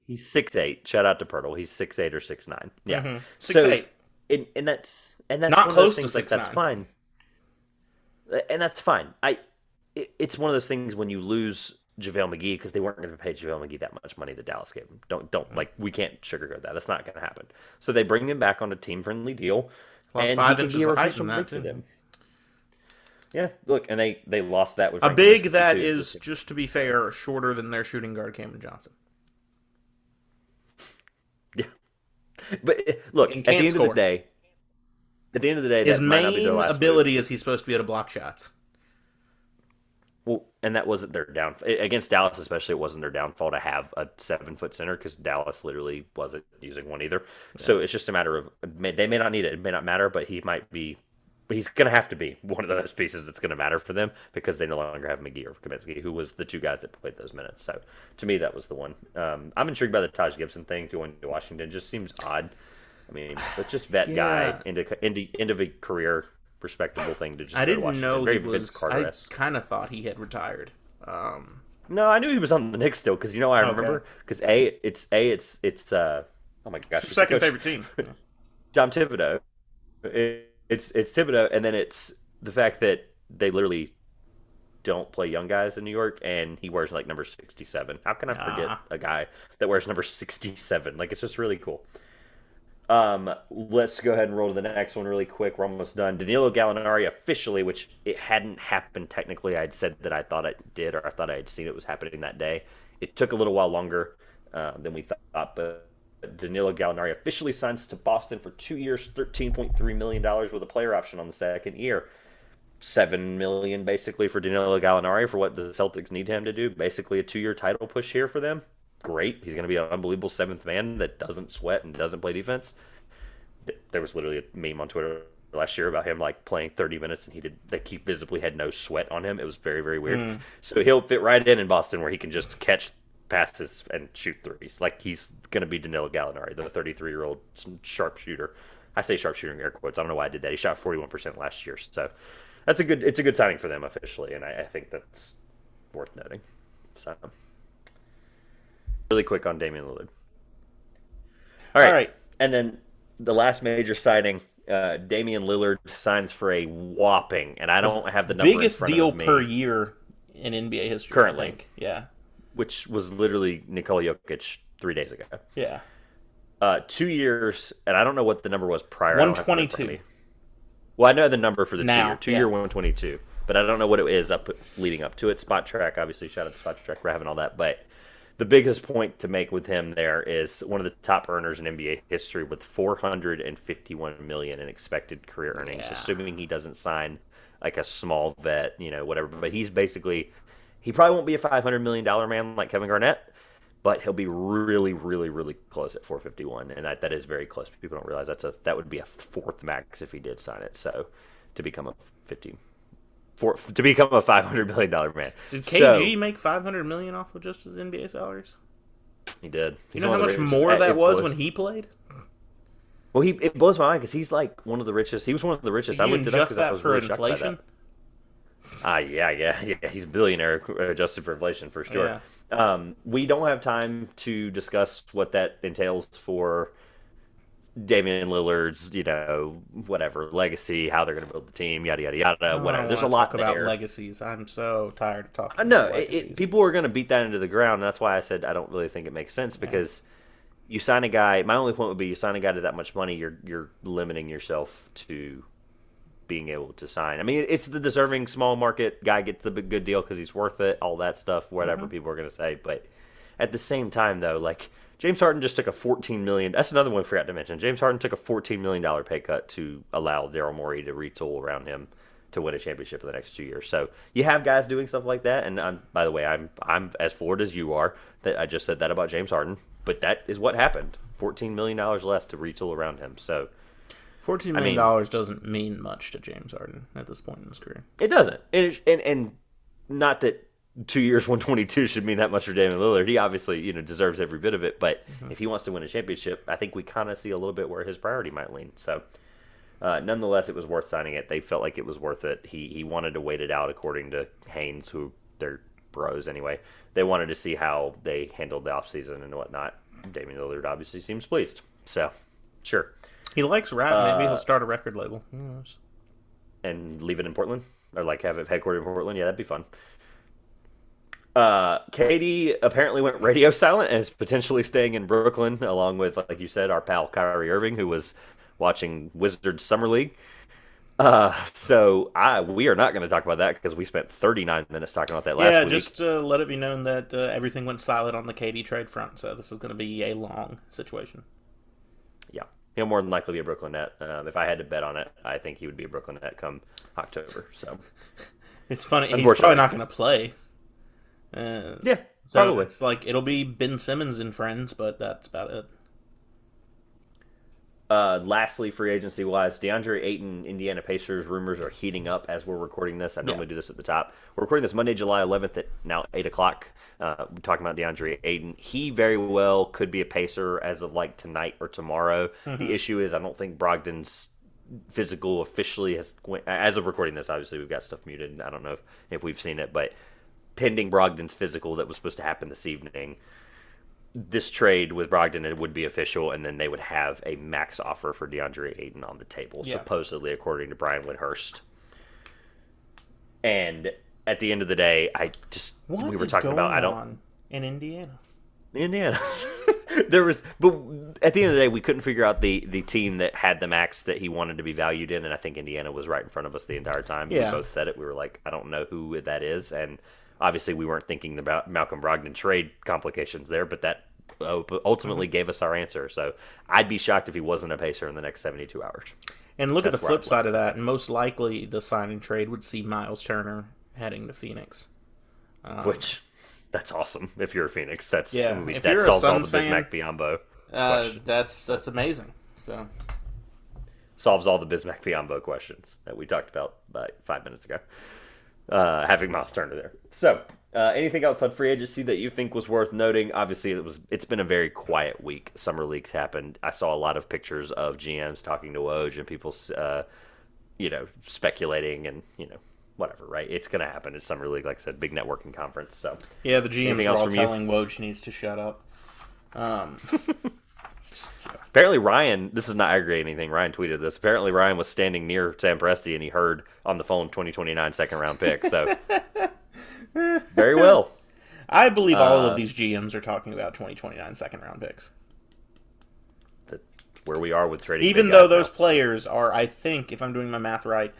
He's 6'8". Shout out to Pirtle. He's 6'8" or 6'9". Yeah. Mm-hmm. 6'8". So, and that's Not one of close those to things, like, that's 6'9". fine. And that's fine. It's one of those things when you lose JaVale McGee, because they weren't going to pay JaVale McGee that much money that Dallas gave him. Don't like, we can't sugarcoat that. That's not going to happen. So they bring him back on a team friendly deal, Lost and 5 he can inches be a of height rotational in that big for too. them. Yeah, look, and they lost that with A Frank big Kaminsky, that too. is, just to be fair, shorter than their shooting guard Cameron Johnson. Yeah, but look, And at the can't end score. of the day, His that might not be their main last ability move. is he's supposed to be able to block shots. Well, and that wasn't their downfall. Against Dallas, especially, it wasn't their downfall to have a 7-foot center, because Dallas literally wasn't using one either. Yeah. So it's just a matter of, they may not need it, it may not matter, but he's going to have to be one of those pieces that's going to matter for them, because they no longer have McGee or Kaminsky, who was the two guys that played those minutes. So to me, that was the one. I'm intrigued by the Taj Gibson thing going to Washington. It just seems odd. I mean, but just vet guy into a career respectable thing to just. I go to didn't know Very he was. I kind of thought he had retired. No, I knew he was on the Knicks still, because I remember, because it's oh my gosh, your second favorite team, Tom Thibodeau. It's Thibodeau, and then it's the fact that they literally don't play young guys in New York, and he wears like number 67. How can I forget a guy that wears number 67? Like, it's just really cool. Let's go ahead and roll to the next one really quick. We're almost done. Danilo Gallinari officially, which it hadn't happened technically. I'd said that I thought it did, or I thought I had seen it was happening that day. It took a little while longer than we thought, but Danilo Gallinari officially signs to Boston for 2 years, $13.3 million with a player option on the second year. $7 million basically for Danilo Gallinari for what the Celtics need him to do. Basically a 2-year title push here for them. Great. He's going to be an unbelievable seventh man that doesn't sweat and doesn't play defense. There was literally a meme on Twitter last year about him like playing 30 minutes, and he visibly had no sweat on him. It was very, very weird. So he'll fit right in Boston, where he can just catch passes and shoot threes. Like, he's going to be Danilo Gallinari, the 33-year-old sharpshooter. I say sharpshooter in air quotes. I don't know why I did that. He shot 41% last year. So it's a good signing for them officially, and I think that's worth noting. So really quick on Damian Lillard. All right. And then the last major signing, Damian Lillard signs for a whopping, and I don't have the number biggest in front deal of me, per year in NBA history currently. I think. Yeah. Which was literally Nikola Jokic 3 days ago. Yeah. 2 years, and I don't know what the number was prior. 122. Well, I know the number for the now, 2 year. 2 year 122. But I don't know what it is leading up to it. Spot Track, obviously, shout out to Spot Track for having all that. But the biggest point to make with him there is one of the top earners in NBA history with $451 million in expected career earnings, assuming he doesn't sign like a small vet, whatever. But he probably won't be a $500 million man like Kevin Garnett, but he'll be really, really, really close at 451, and that is very close. People don't realize that would be a fourth max if he did sign it. So to become a $500 million man. Did KG make $500 million off of just his NBA salaries? He did. You know how much more that was when he played? Well, it blows my mind because he's like one of the richest. He was one of the richest. I looked it up because I was really shocked by that. Yeah. He's a billionaire adjusted for inflation for sure. Yeah. We don't have time to discuss what that entails for Damian Lillard's, whatever legacy, how they're going to build the team, yada yada yada, whatever. There's a lot about legacies. I'm so tired of talking. about legacies. People are going to beat that into the ground. And that's why I said I don't really think it makes sense because you sign a guy. My only point would be you sign a guy to that much money, you're limiting yourself to being able to sign. I mean, it's the deserving small market guy gets the big good deal because he's worth it, all that stuff, whatever people are going to say. But at the same time, though, like James Harden just took a $14 million. That's another one I forgot to mention. James Harden took a $14 million pay cut to allow Daryl Morey to retool around him to win a championship for the next 2 years. So you have guys doing stuff like that. And by the way, I'm as floored as you are that I just said that about James Harden. But that is what happened. $14 million less to retool around him. So $14 million doesn't mean much to James Harden at this point in his career. It doesn't. And not that 2 years, 122 should mean that much for Damian Lillard. He obviously, deserves every bit of it. But if he wants to win a championship, I think we kind of see a little bit where his priority might lean. So Nonetheless, it was worth signing it. They felt like it was worth it. He wanted to wait it out, according to Haynes, who they're bros anyway. They wanted to see how they handled the offseason and whatnot. Damian Lillard obviously seems pleased. So, sure. He likes rap. Maybe he'll start a record label. Who knows? And leave it in Portland? Or like have it headquartered in Portland? Yeah, that'd be fun. Katie apparently went radio silent and is potentially staying in Brooklyn, along with, like you said, our pal Kyrie Irving, who was watching Wizards Summer League. We are not going to talk about that because we spent 39 minutes talking about that last week. Yeah, just let it be known that everything went silent on the KD trade front, so this is going to be a long situation. Yeah, he'll more than likely be a Brooklyn Net. If I had to bet on it, I think he would be a Brooklyn Net come October. So it's funny. He's probably not going to play. Yeah, so probably. It's like it'll be Ben Simmons and friends, but that's about it. Lastly, free agency wise, DeAndre Ayton, Indiana Pacers rumors are heating up as we're recording this. I normally do this at the top. We're recording this Monday, July 11th at now 8 o'clock. We're talking about DeAndre Ayton. He very well could be a Pacer as of like tonight or tomorrow. Mm-hmm. The issue is I don't think Brogdon's physical officially has, as of recording this, obviously we've got stuff muted. I don't know if we've seen it, but pending Brogdon's physical that was supposed to happen this evening, this trade with Brogdon would be official, and then they would have a max offer for DeAndre Ayton on the table, supposedly, according to Brian Windhurst. And at the end of the day, we were talking about in Indiana. But at the end of the day, we couldn't figure out the team that had the max that he wanted to be valued in, and I think Indiana was right in front of us the entire time. Yeah. We both said it. We were like, I don't know who that is, and obviously we weren't thinking about Malcolm Brogdon trade complications there, but that ultimately gave us our answer. So I'd be shocked if he wasn't a Pacer in the next 72 hours. And look at the flip side of that, and most likely the sign and trade would see Miles Turner heading to Phoenix. That's awesome. If you're a Phoenix, that you're solves a all the Suns fan, Bismack Biyombo. That's amazing. So solves all the Bismack Biyombo questions that we talked about 5 minutes ago. Having Miles Turner there. So, anything else on free agency that you think was worth noting? Obviously, it's been a very quiet week. Summer leagues happened. I saw a lot of pictures of GMs talking to Woj and people, speculating and whatever. Right? It's going to happen. It's summer league, like I said, big networking conference. So yeah, the GMs are all telling Woj needs to shut up. Apparently Ryan, this is not aggravating anything, Ryan tweeted this. Apparently Ryan was standing near Sam Presti and he heard on the phone 2029 second round pick. So very well. I believe all of these GMs are talking about 2029 second round picks. Where we are with trading. Even though those players are, I think, if I'm doing my math right,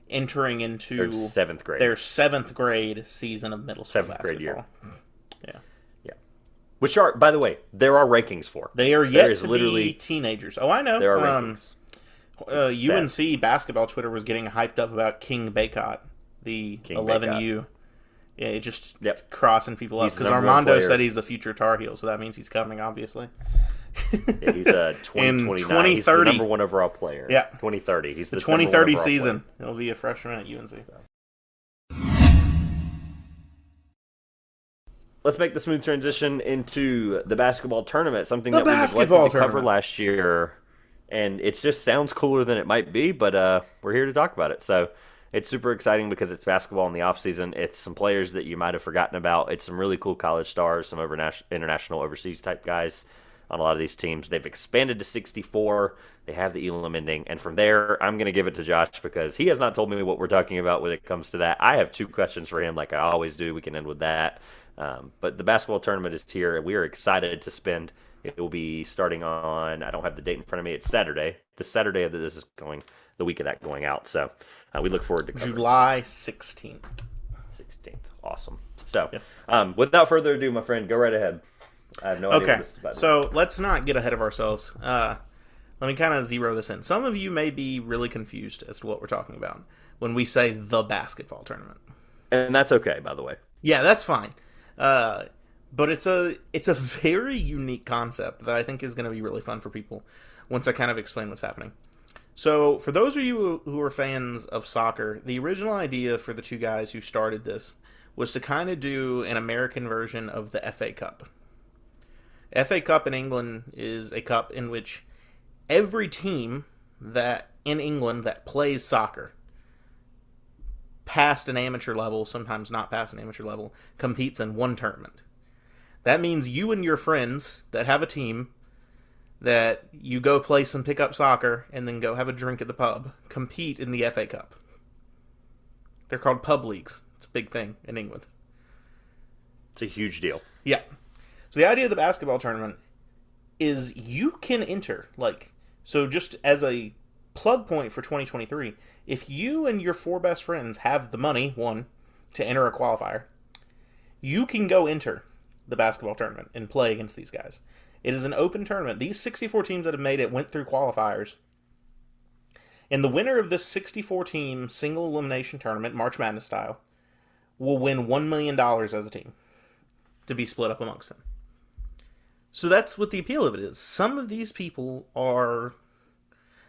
entering into their seventh grade season of middle school basketball. Grade year. Yeah. Which are, by the way, there are rankings for. They are yet to be teenagers. Oh, I know. There are rankings. UNC basketball Twitter was getting hyped up about King Baycott, the 11U. Yeah, just crossing people up. Because Armando said he's the future Tar Heel, so that means he's coming, obviously. Yeah, he's a 2029. 2030. He's the number one overall player. Yeah. 2030. He's the 2030 season. Player. He'll be a freshman at UNC. Let's make the smooth transition into the basketball tournament, something that we neglected to cover last year. And it just sounds cooler than it might be, but we're here to talk about it. So it's super exciting because it's basketball in the offseason. It's some players that you might have forgotten about. It's some really cool college stars, some international, overseas type guys on a lot of these teams. They've expanded to 64. They have the Elam ending. And from there, I'm going to give it to Josh because he has not told me what we're talking about when it comes to that. I have two questions for him like I always do. We can end with that. But the basketball tournament is here, and we are excited to spend. It will be starting on, I don't have the date in front of me, it's Saturday. The Saturday of this is going, the week of that going out. So we look forward to covering July 16th. 16th. Awesome. So without further ado, my friend, go right ahead. I have no idea what this is about. So let's not get ahead of ourselves. Let me kind of zero this in. Some of you may be really confused as to what we're talking about when we say the basketball tournament. And that's okay, by the way. Yeah, that's fine. But it's a very unique concept that I think is going to be really fun for people once I kind of explain what's happening. So for those of you who are fans of soccer, the original idea for the two guys who started this was to kind of do an American version of the FA Cup. FA Cup in England is a cup in which every team that in England that plays soccer past an amateur level, sometimes not past an amateur level, competes in one tournament. That means you and your friends that have a team that you go play some pickup soccer and then go have a drink at the pub, compete in the FA Cup. They're called pub leagues. It's a big thing in England. It's a huge deal. Yeah. So the idea of the basketball tournament is you can enter, so just as a plug point for 2023, if you and your 4 best friends have the money, one, to enter a qualifier, you can go enter the basketball tournament and play against these guys. It is an open tournament. These 64 teams that have made it went through qualifiers. And the winner of this 64-team single elimination tournament, March Madness style, will win $1 million as a team to be split up amongst them. So that's what the appeal of it is. Some of these people are...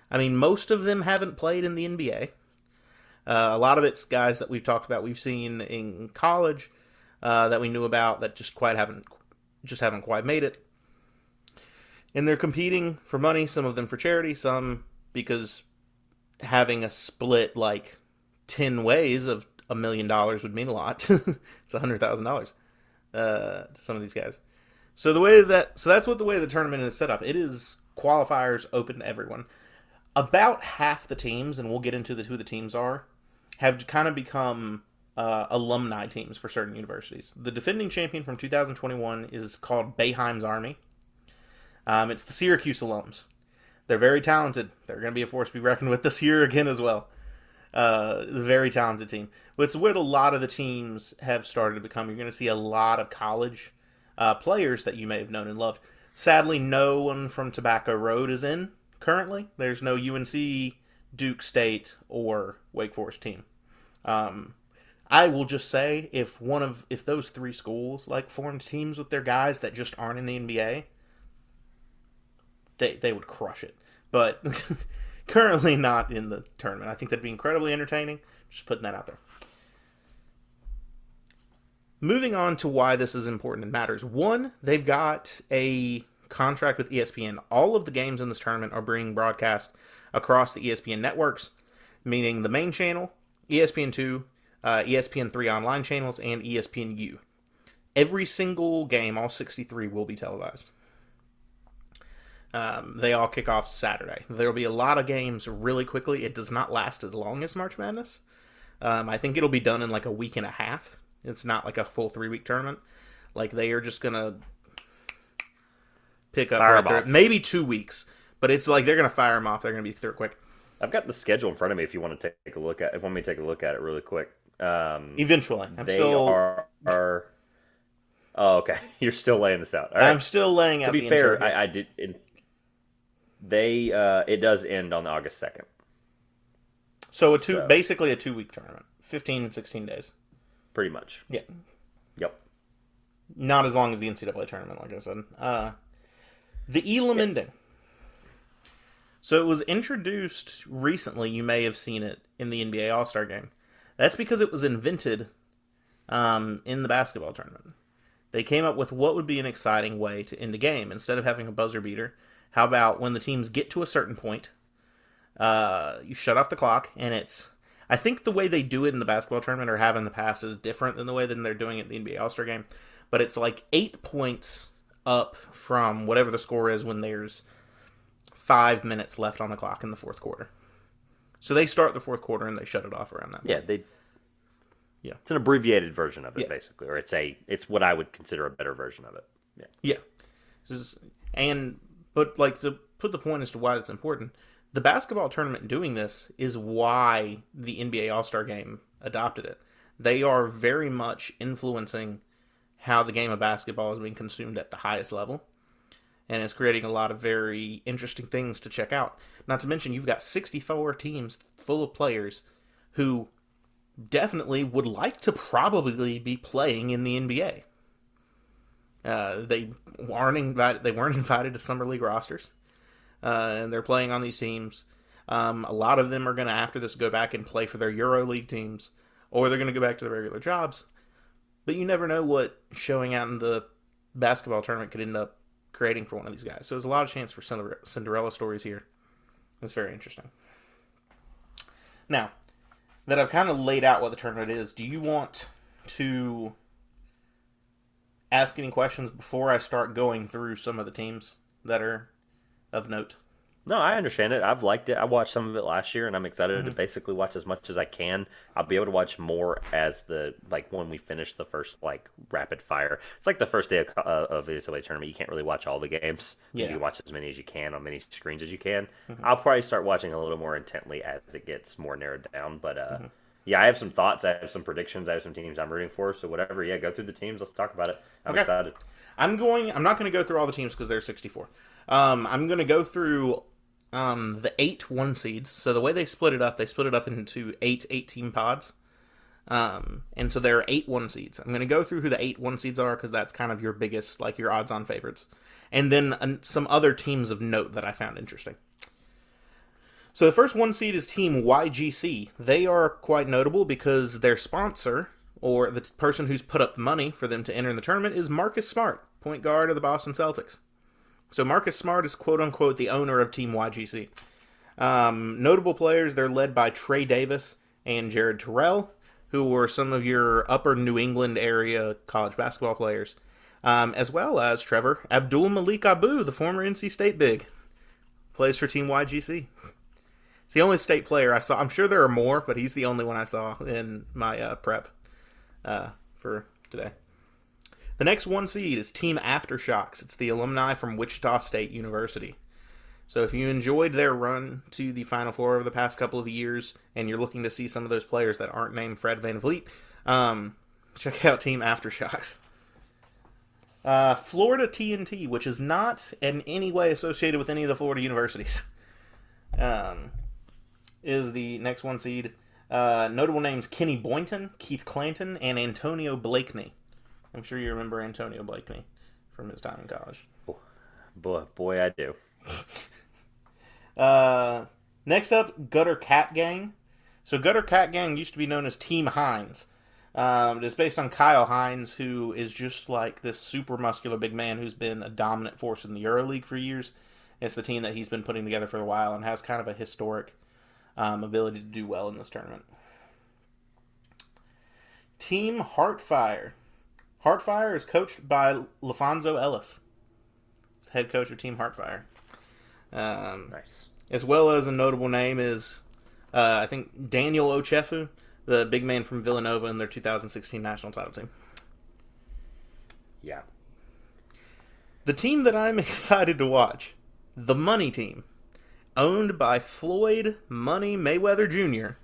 most of them haven't played in the NBA. A lot of it's guys that we've talked about, we've seen in college, that we knew about, that just haven't quite made it. And they're competing for money, some of them for charity, some because having a split 10 ways of $1 million would mean a lot. It's $100,000 to some of these guys. So that's what the way the tournament is set up. It is qualifiers open to everyone. About half the teams, and we'll get into who the teams are, have kind of become alumni teams for certain universities. The defending champion from 2021 is called Boeheim's Army. It's the Syracuse alums. They're very talented. They're going to be a force to be reckoned with this year again as well. Very talented team. But it's what a lot of the teams have started to become. You're going to see a lot of college players that you may have known and loved. Sadly, no one from Tobacco Road is in currently. There's no UNC, Duke State, or Wake Forest team. I will just say, if those 3 schools formed teams with their guys that just aren't in the NBA, they would crush it. But currently not in the tournament. I think that'd be incredibly entertaining. Just putting that out there. Moving on to why this is important and matters. One, they've got a contract with ESPN. All of the games in this tournament are being broadcast across the ESPN networks, meaning the main channel, ESPN2, ESPN3 online channels, and ESPNU. Every single game, all 63, will be televised. They all kick off Saturday. There will be a lot of games really quickly. It does not last as long as March Madness. I think it'll be done in a week and a half. It's not a full 3-week tournament. They are just going to pick up right there. Maybe 2 weeks. But it's they're going to fire them off. They're going to be through it quick. I've got the schedule in front of me if you want to take a look at me to take a look at it really quick. Eventually. Oh, okay. You're still laying this out. All right. I'm still laying out the intro. To be fair, I did... it does end on August 2nd. So basically a 2-week tournament. 15, 16 days. Pretty much. Yeah. Yep. Not as long as the NCAA tournament, like I said. The Elam ending. So it was introduced recently. You may have seen it in the NBA All-Star Game. That's because it was invented in the basketball tournament. They came up with what would be an exciting way to end a game. Instead of having a buzzer beater, how about when the teams get to a certain point, you shut off the clock, and it's... I think the way they do it in the basketball tournament or have in the past is different than the way that they're doing it in the NBA All-Star Game. But it's 8 points up from whatever the score is when there's 5 minutes left on the clock in the fourth quarter. So they start the fourth quarter and they shut it off around that point. Yeah, it's an abbreviated version of it, basically. Or it's what I would consider a better version of it. Yeah. But to put the point as to why it's important, the basketball tournament doing this is why the NBA All-Star Game adopted it. They are very much influencing how the game of basketball is being consumed at the highest level. And it's creating a lot of very interesting things to check out. Not to mention, you've got 64 teams full of players who definitely would like to probably be playing in the NBA. They weren't invited to Summer League rosters. And they're playing on these teams. A lot of them are going to, after this, go back and play for their Euro League teams, or they're going to go back to their regular jobs. But you never know what showing out in the basketball tournament could end up creating for one of these guys. So there's a lot of chance for Cinderella stories here. It's very interesting. Now that I've kind of laid out what the tournament is, do you want to ask any questions before I start going through some of the teams that are of note? No, I understand it. I've liked it. I watched some of it last year, and I'm excited to Mm-hmm. basically watch as much as I can. I'll be able to watch more as the like when we finish the first like rapid fire. It's like the first day of the NCAA tournament. You can't really watch all the games. You Yeah. can watch as many as you can on many screens as you can. Mm-hmm. I'll probably start watching a little more intently as it gets more narrowed down. But Mm-hmm. yeah, I have some thoughts. I have some predictions. I have some teams I'm rooting for. So whatever. Yeah, go through the teams. Let's talk about it. I'm Okay. excited. I'm not going to go through all the teams because there's 64. I'm going to go through the 8 1 seeds. So the way they split it up, into 8 team pods. And so there are 8 1 seeds. I'm going to go through who the 8 1 seeds are because that's kind of your biggest, like your odds on favorites. And then some other teams of note that I found interesting. So the first 1 seed is Team YGC. They are quite notable because their sponsor, or the person who's put up the money for them to enter in the tournament, is Marcus Smart, point guard of the Boston Celtics. So Marcus Smart is quote-unquote the owner of Team YGC. Notable players, they're led by Trey Davis and Jared Terrell, who were some of your upper New England area college basketball players, as well as Trevor Abdul Malik Abu, the former NC State big, plays for Team YGC. It's the only state player I saw. I'm sure there are more, but he's the only one I saw in my prep for today. The next 1 seed is Team Aftershocks. It's the alumni from Wichita State University. So if you enjoyed their run to the Final Four over the past couple of years, and you're looking to see some of those players that aren't named Fred VanVleet, check out Team Aftershocks. Florida TNT, which is not in any way associated with any of the Florida universities, is the next 1 seed. Notable names Kenny Boynton, Keith Clanton, and Antonio Blakeney. I'm sure you remember Antonio Blakeney from his time in college. Boy, I do. Next up, Gutter Cat Gang. So Gutter Cat Gang used to be known as Team Hines. It's based on Kyle Hines, who is just like this super muscular big man who's been a dominant force in the EuroLeague for years. It's the team that he's been putting together for a while and has kind of a historic ability to do well in this tournament. Team Heartfire. Heartfire is coached by LaFonso Ellis. He's head coach of Team Heartfire. Nice. As well as a notable name is, I think, Daniel Ochefu, the big man from Villanova in their 2016 national title team. Yeah. The team that I'm excited to watch, the Money Team, owned by Floyd Money Mayweather Jr.,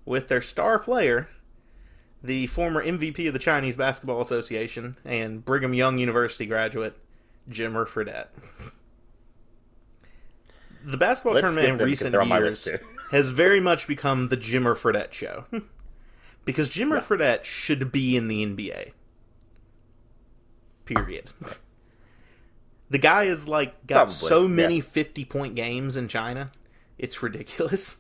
with their star player, the former MVP of the Chinese Basketball Association and Brigham Young University graduate, Jimmer Fredette. The basketball tournament in recent years has very much become the Jimmer Fredette show. Because Jimmer Fredette should be in the NBA. Period. The guy has got so many 50-point games in China. It's ridiculous.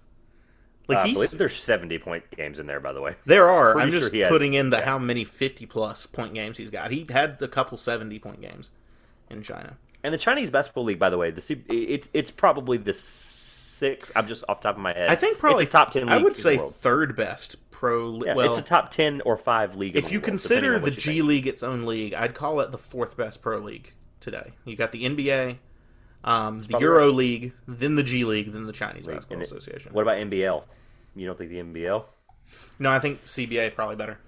I believe there's 70-point games in there, by the way. There are. Pretty I'm just sure putting in how many 50-plus point games he's got. He had a couple 70-point games in China. And the Chinese Basketball League, by the way, it's probably the 6th. I'm just off the top of my head. I think probably it's a top 10 league. I would say in the world. third best pro. Yeah, it's a top 10 or 5 league. If you world, consider the you G think. League its own league, I'd call it the 4th best pro league today. You got the NBA, the Euro League, then the G League, then the Chinese Basketball Association. What about NBL? You don't think the NBL? No, I think CBA probably better.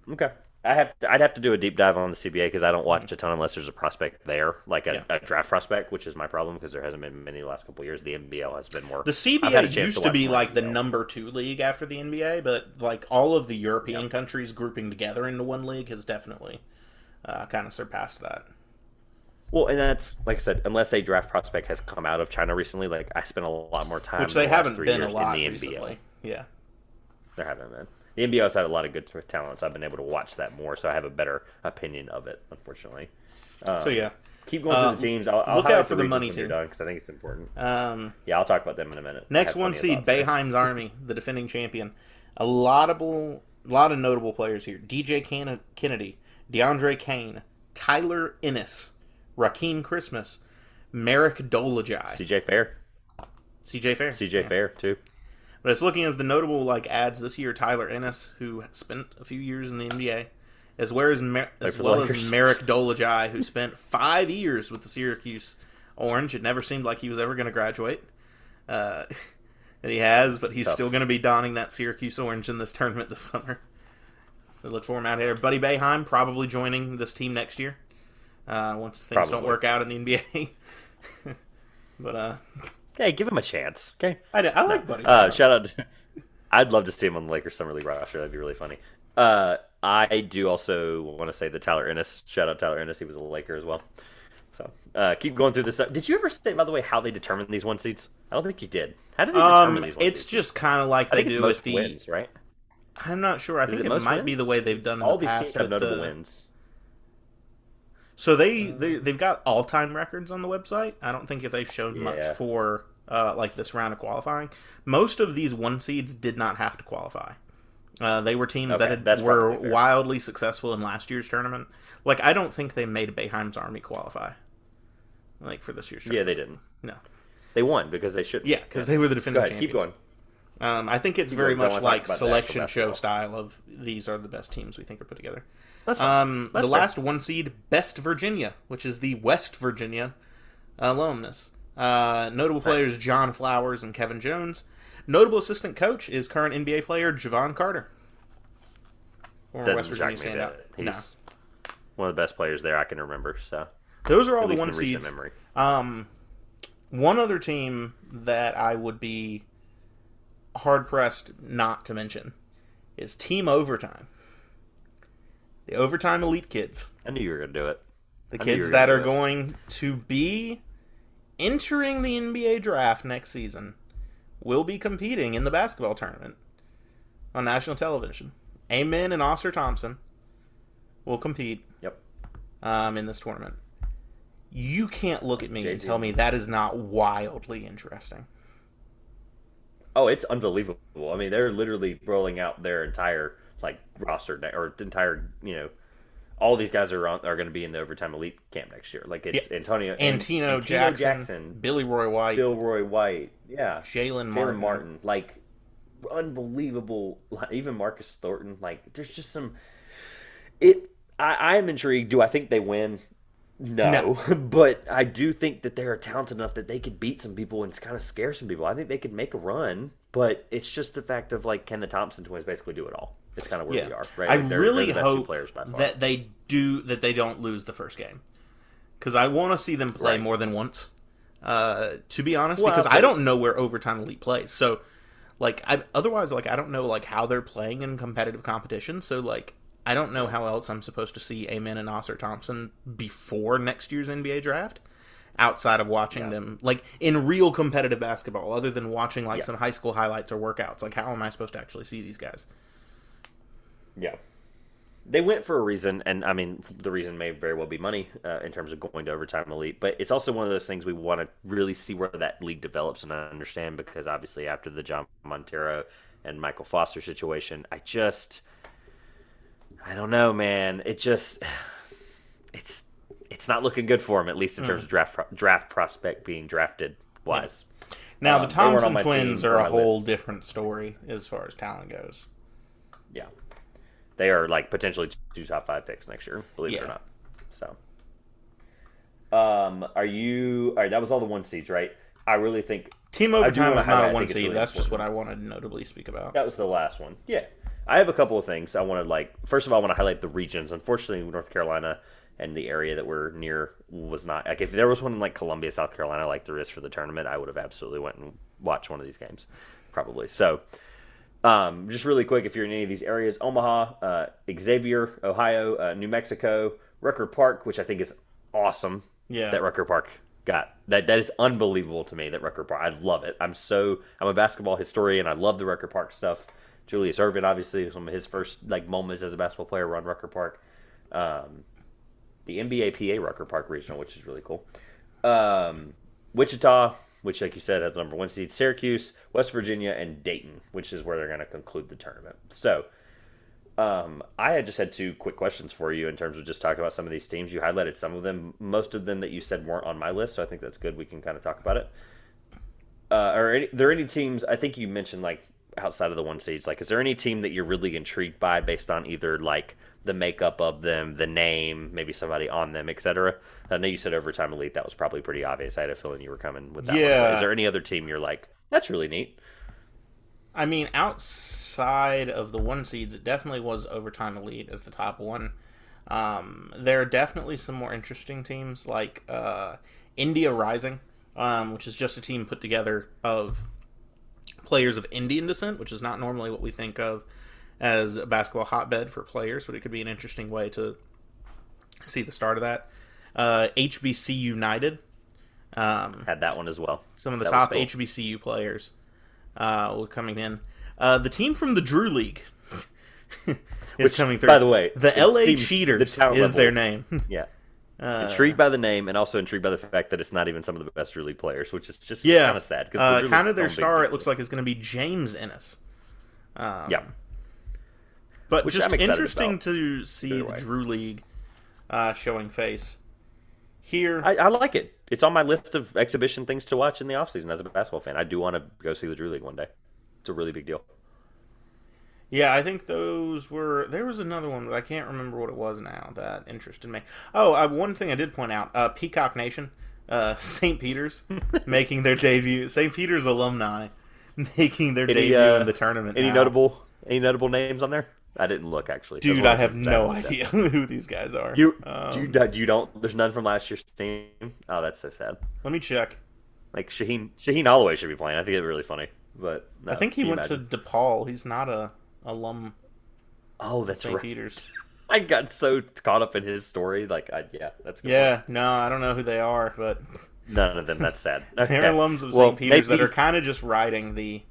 Okay. I'd have to do a deep dive on the CBA because I don't watch a ton unless there's a prospect there, like a draft prospect, which is my problem because there hasn't been many the last couple of years. The NBL has been more. The CBA used to be like the number 2 league after the NBA, but like all of the European countries grouping together into one league has definitely kind of surpassed that. Well, and that's, like I said, unless a draft prospect has come out of China recently, like I spent a lot more time Which they haven't been a in lot the recently. NBL. Yeah. There haven't been. The NBL has had a lot of good talent, so I've been able to watch that more, so I have a better opinion of it, unfortunately. So, yeah. Keep going through the teams. I'll look out for the Money Team because I think it's important. Yeah, I'll talk about them in a minute. Next 1 seed, Boeheim's Army, the defending champion. A lot of notable players here. DJ Kennedy, DeAndre Kane, Tyler Ennis, Rakeem Christmas, Merrick Dolajai. CJ Fair. CJ Fair. CJ Fair, too. But it's looking as the notable like adds this year: Tyler Ennis, who spent a few years in the NBA, as well as Merrick Dolajai, who spent 5 years with the Syracuse Orange. It never seemed like he was ever going to graduate. And he has, but he's still going to be donning that Syracuse Orange in this tournament this summer. So look for him out here. Buddy Boeheim probably joining this team next year once things don't work out in the NBA. But hey, give him a chance. Okay, I like Buddy. Shout out. I'd love to see him on the Lakers Summer League roster. That'd be really funny. I do also want to say that Tyler Ennis. Shout out Tyler Ennis. He was a Laker as well. So keep going through this. Did you ever say, by the way, how they determined these one seeds? I don't think you did. How did they determine these one seeds? It's just kind of like they do with the wins, right? I'm not sure. I think it might be the way they've done in the past. All these teams have notable wins. So they've got all-time records on the website. I don't think if they've shown much for like this round of qualifying. Most of these one seeds did not have to qualify. They were teams that were wildly successful in last year's tournament. Like, I don't think they made Boeheim's Army qualify. Like, for this year's tournament. Yeah, they didn't. No. They won because they should. Yeah, because they were the defending champions. Keep going. I think it's very much like selection show style of these are the best teams we think are put together. That's the last one seed, Best Virginia, which is the West Virginia alumnus. Notable players John Flowers and Kevin Jones. Notable assistant coach is current NBA player Javon Carter. Former West Virginia standout. He's one of the best players there I can remember. So those are all the one seeds. One other team that I would be hard pressed not to mention is Team Overtime. The Overtime Elite Kids. I knew you were going to do it. The kids that are going to be entering the NBA draft next season will be competing in the basketball tournament on national television. Amen and Oscar Thompson will compete in this tournament. You can't look at me and tell me that is not wildly interesting. Oh, it's unbelievable. I mean, they're literally rolling out their entire roster or entire, all these guys are going to be in the Overtime Elite camp next year. Like it's Antino Jackson, Bill Roy White, Jalen Martin, unbelievable. Even Marcus Thornton. There's just some. I am intrigued. Do I think they win? No. But I do think that they're talented enough that they could beat some people and kind of scare some people. I think they could make a run, but it's just the fact of can the Thompson twins basically do it all? It's kind of where we are, right? I really hope that they don't lose the first game, because I want to see them play more than once. To be honest, because I don't know where Overtime Elite plays, so otherwise I don't know how they're playing in competitive competition. So I don't know how else I'm supposed to see Amen and Oscar Thompson before next year's NBA draft, outside of watching them in real competitive basketball, other than watching some high school highlights or workouts. How am I supposed to actually see these guys? Yeah. They went for a reason, and I mean, the reason may very well be money in terms of going to Overtime Elite, but it's also one of those things we want to really see where that league develops and understand, because obviously after the John Montero and Michael Foster situation, I don't know, man. It's not looking good for him, at least in terms of draft prospect being drafted wise. Yeah. Now, the Thompson twins are a whole different story as far as talent goes. Yeah. They are potentially 2 top 5 picks next year, believe it or not. So, all right, that was all the one seeds, right? I really think Team Overtime was not a one seed. Really That's important. Just what I wanted to notably speak about. That was the last one. Yeah. I have a couple of things I want to first of all, I want to highlight the regions. Unfortunately, North Carolina and the area that we're near was not if there was one in Columbia, South Carolina, like there is for the tournament, I would have absolutely went and watched one of these games, probably. So, just really quick, if you're in any of these areas, Omaha, Xavier, Ohio, New Mexico, Rucker Park, which I think is awesome. Yeah, that Rucker Park got that is unbelievable to me. That Rucker Park, I love it. I'm a basketball historian. I love the Rucker Park stuff. Julius Erving, obviously, some of his first moments as a basketball player were on Rucker Park. The NBA PA Rucker Park Regional, which is really cool. Wichita, which, like you said, has the number 1 seed. Syracuse, West Virginia, and Dayton, which is where they're going to conclude the tournament. So, I just had 2 quick questions for you in terms of just talking about some of these teams. You highlighted some of them. Most of them that you said weren't on my list, so I think that's good. We can kind of talk about it. there any teams? I think you mentioned like outside of the one seeds. Like, is there any team that you're really intrigued by based on either like the makeup of them, the name, maybe somebody on them, etc.? I know you said overtime elite. That was probably pretty obvious. I had a feeling you were coming with that one. But is Yeah, there any other team you're like, that's really neat? I mean, outside of the one seeds, it definitely was overtime elite as the top one. There are definitely some more interesting teams like India Rising, which is just a team put together of players of Indian descent, which is not normally what we think of as a basketball hotbed for players, but it could be an interesting way to see the start of that. HBC United, Had that one as well. some of the That was top cool. HBCU players were coming in. The team from the Drew League is Which, coming through. by the way, The it LA seems Cheaters the talent is their level- name. Yeah. Uh, Intrigued by the name and also intrigued by the fact that it's not even some of the best Drew League players, which is just yeah, kind of sad. Because kind of their star, it looks like, is going to be James Ennis. Yeah. But Which just I'm excited interesting about. to see Either the way. Drew League showing face here. I like it. It's on my list of exhibition things to watch in the offseason as a basketball fan. I do want to go see the Drew League one day. It's a really big deal. Yeah, I think those were. There was another one, but I can't remember what it was now that interested me. Oh, one thing I did point out: Peacock Nation, St. Peter's making their debut. St. Peter's alumni making their debut in the tournament. Any now. notable names on there? I didn't look actually. Dude, I have no idea who these guys are. You you don't. There's none from last year's team. Oh, that's so sad. Let me check. Like Shaheen Holloway should be playing. I think it'd be really funny. But no, I think he can you went imagine? to DePaul. He's not a alum Oh, of that's St. right. Peter's. I got so caught up in his story. Like, yeah, that's a good Yeah, no, I don't know who they are, but point. None of them. That's sad. they're Okay. alums of Well, St. Peter's that maybe- are kind of just riding the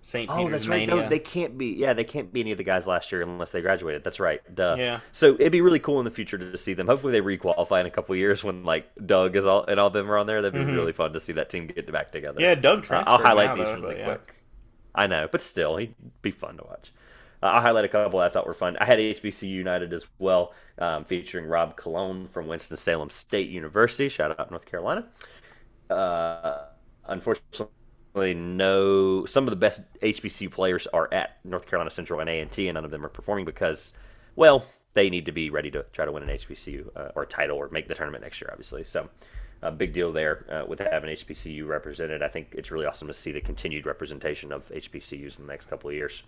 St. Oh, Peter's that's right. mania. No, they can't be. Yeah, they can't be any of the guys last year unless they graduated. That's right. Duh. Yeah. So it'd be really cool in the future to see them. Hopefully, they requalify in a couple years when like Doug is all and all them are on there. That'd be really fun to see that team get back together. Yeah, Doug transferred I'll highlight now, these though, really but yeah. quick. I know, but still, he'd be fun to watch. I'll highlight a couple I thought were fun. I had HBC United as well, featuring Rob Cologne from Winston-Salem State University. Shout out North Carolina. Unfortunately, no. Some of the best HBCU players are at North Carolina Central and A&T, and none of them are performing because, well, they need to be ready to try to win an HBCU or a title or make the tournament next year, obviously. So, a big deal there with having HBCU represented. I think it's really awesome to see the continued representation of HBCUs in the next couple of years.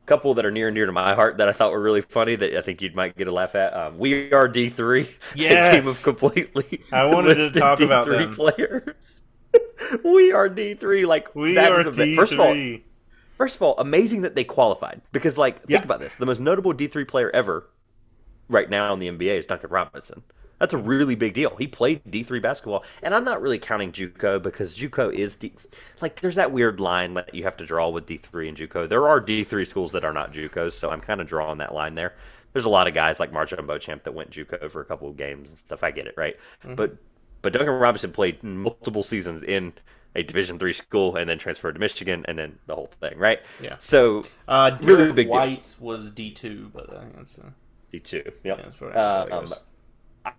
Couple that are near and dear to my heart that I thought were really funny that I think you might get a laugh at. We are D3, Yes! a team of completely I wanted to listed talk about D3 them. players. We are D3. Like We that are is D3. First of all, amazing that they qualified because like Yeah. think about this: the most notable D3 player ever right now in the NBA is Duncan Robinson. That's a really big deal. He played D3 basketball, and I'm not really counting JUCO because JUCO is like there's that weird line that you have to draw with D3 and JUCO. There are D3 schools that are not JUCOs, so I'm kind of drawing that line there. There's a lot of guys like Marjon Beauchamp that went JUCO for a couple of games and stuff. I get it, right? But Duncan Robinson played multiple seasons in a Division III school and then transferred to Michigan and then the whole thing, right? Yeah. So Derek really big deal. White was D2, but I think that's D2. Yep. yeah, that's what I guess.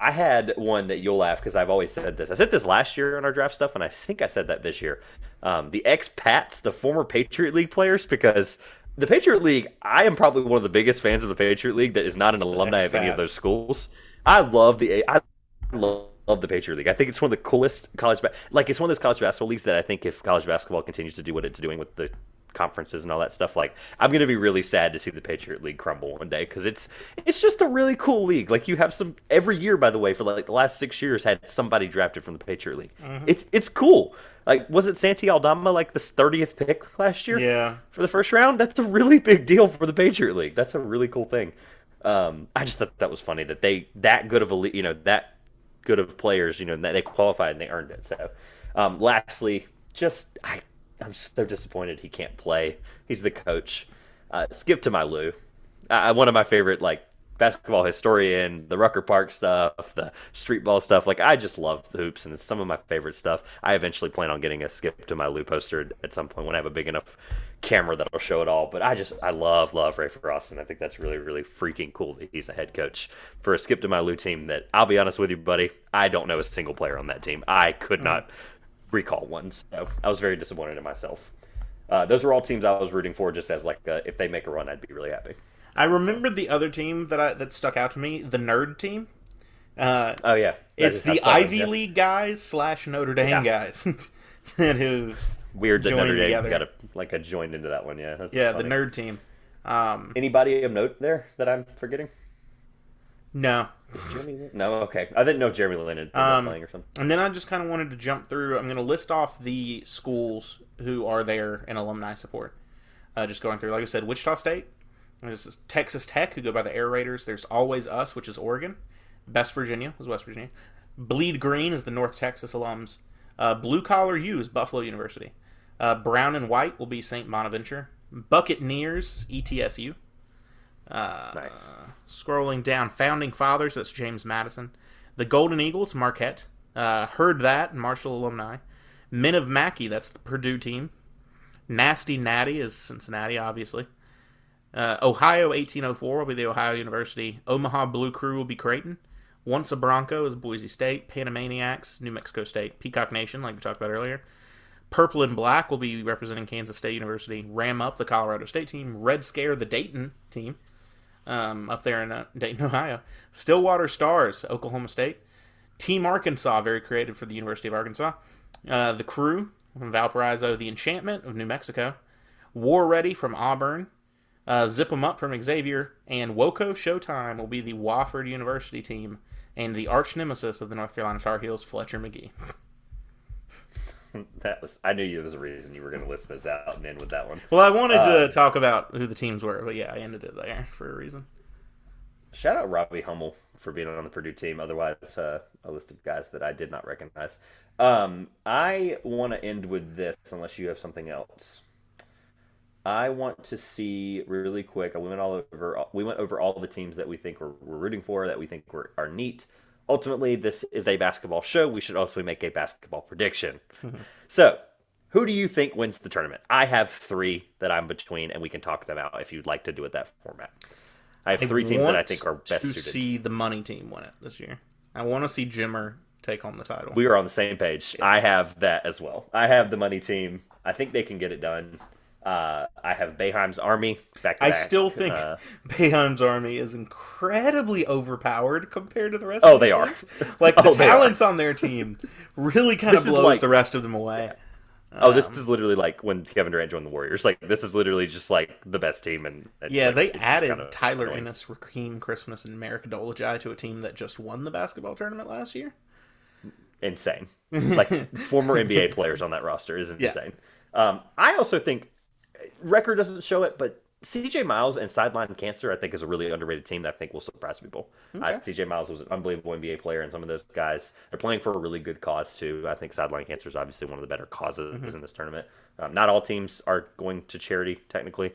I had one that you'll laugh because I've always said this. I said this last year on our draft stuff, and I think I said that this year. The ex-Pats, the former Patriot League players, because the Patriot League, I am probably one of the biggest fans of the Patriot League that is not an alumni of any of those expats. schools. I love the Patriot League. I think it's one of the coolest it's one of those college basketball leagues that I think if college basketball continues to do what it's doing with the conferences and all that stuff, like I'm gonna be really sad to see the Patriot League crumble one day because it's just a really cool league. Like you have some every year, by the way, for like the last 6 years had somebody drafted from the Patriot League. It's cool. Like was it Santi Aldama like the 30th pick last year? Yeah. For the first round, that's a really big deal for the Patriot League. That's a really cool thing. I just thought that was funny that they that good of a that good of players, that they qualified and they earned it. So, lastly, I'm so disappointed he can't play. He's the coach. Skip to my Lou. One of my favorite basketball historian, the Rucker Park stuff, the street ball stuff. Like I just love the hoops, and it's some of my favorite stuff. I eventually plan on getting a Skip to my Lou poster at some point when I have a big enough camera that'll show it all. But I love Ray Frost, and I think that's really, really freaking cool that he's a head coach for a Skip to my Lou team that I'll be honest with you, buddy, I don't know a single player on that team. I could not recall ones. So I was very disappointed in myself. Those were all teams I was rooting for, just as like if they make a run, I'd be really happy. I remembered the other team that stuck out to me, the nerd team. Oh yeah, It's the Ivy League guys / Notre Dame guys that have weird that Notre Dame together. got a joined into that one. Yeah, that's Yeah, funny. the nerd team. Anybody of note there that I'm forgetting? No. Jeremy Lin? No, okay. I didn't know if Jeremy Lin had been playing or something. And then I just kind of wanted to jump through. I'm going to list off the schools who are there in alumni support. Just going through, like I said, Wichita State. There's Texas Tech, who go by the Air Raiders. There's Always Us, which is Oregon. Best Virginia is West Virginia. Bleed Green is the North Texas alums. Blue Collar U is Buffalo University. Brown and White will be St. Bonaventure. Buccaneers, ETSU. Nice. Scrolling down, Founding Fathers, that's James Madison. The Golden Eagles, Marquette. Heard That, Marshall alumni. Men of Mackey, that's the Purdue team. Nasty Natty is Cincinnati, obviously. Ohio 1804 will be the Ohio University. Omaha Blue Crew will be Creighton. Once a Bronco is Boise State. Panamaniacs, New Mexico State. Peacock Nation, like we talked about earlier. Purple and Black will be representing Kansas State University. Ram Up, the Colorado State team. Red Scare, the Dayton team. Up there in Dayton, Ohio. Stillwater Stars, Oklahoma State. Team Arkansas, very creative for the University of Arkansas. The Crew from Valparaiso. The Enchantment of New Mexico. War Ready from Auburn. Zip 'em Up from Xavier. And Woco Showtime will be the Wofford University team. And the arch nemesis of the North Carolina Tar Heels, Fletcher McGee. I knew there was a reason you were going to list those out and end with that one. Well, I wanted to talk about who the teams were, but yeah, I ended it there for a reason. Shout out Robbie Hummel for being on the Purdue team. Otherwise, a list of guys that I did not recognize. I want to end with this, unless you have something else. I want to see really quick. We went over all the teams that we think we're rooting for, that we think are neat. Ultimately, this is a basketball show. We should also make a basketball prediction. So, who do you think wins the tournament? I have 3 that I'm between, and we can talk them out if you'd like to do it that format. I have 3 teams that I think are best suited. I want to see the money team win it this year. I want to see Jimmer take home the title. We are on the same page. Yeah. I have that as well. I have the money team. I think they can get it done. I have Boeheim's Army back to back. I still think Boeheim's Army is incredibly overpowered compared to the rest of the teams. Like, the talents on their team really kind of blows the rest of them away. This is literally like when Kevin Durant joined the Warriors. Like, this is literally just like the best team. And yeah, like, they added Tyler Ennis, Raheem Christmas, and Merrick Dolajai to a team that just won the basketball tournament last year. Insane. Like, former NBA players on that roster is insane. I also think record doesn't show it, but CJ Miles and Sideline Cancer, I think, is a really underrated team that I think will surprise people. Okay. CJ Miles was an unbelievable NBA player, and some of those guys are playing for a really good cause, too. I think Sideline Cancer is obviously one of the better causes in this tournament. Not all teams are going to charity, technically,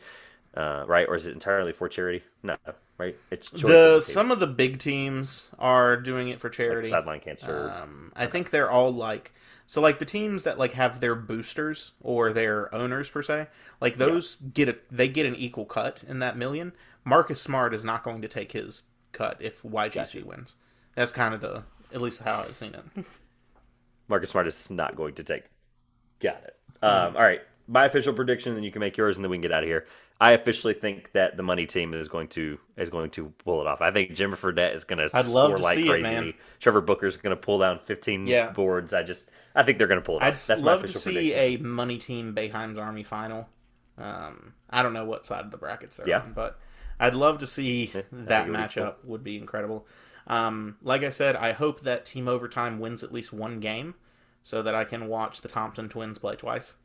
right? Or is it entirely for charity? No, right? It's some of the big teams are doing it for charity. Like Sideline Cancer. I think they're all like... So, like, the teams that, like, have their boosters or their owners, per se, like, those get an equal cut in that million. Marcus Smart is not going to take his cut if YGC wins. That's kind of at least how I've seen it. Marcus Smart is not going to take. Got it. All right. My official prediction, and you can make yours, and then we can get out of here. I officially think that the money team is going to pull it off. I think Jimmer Fredette is going to score like crazy. It, man. Trevor Booker's going to pull down 15 boards. I think they're going to pull it off. I'd love to see a money team Boeheim's Army final. I don't know what side of the brackets they're on, but I'd love to see that matchup. Cool. Would be incredible. Like I said, I hope that Team Overtime wins at least one game so that I can watch the Thompson twins play twice.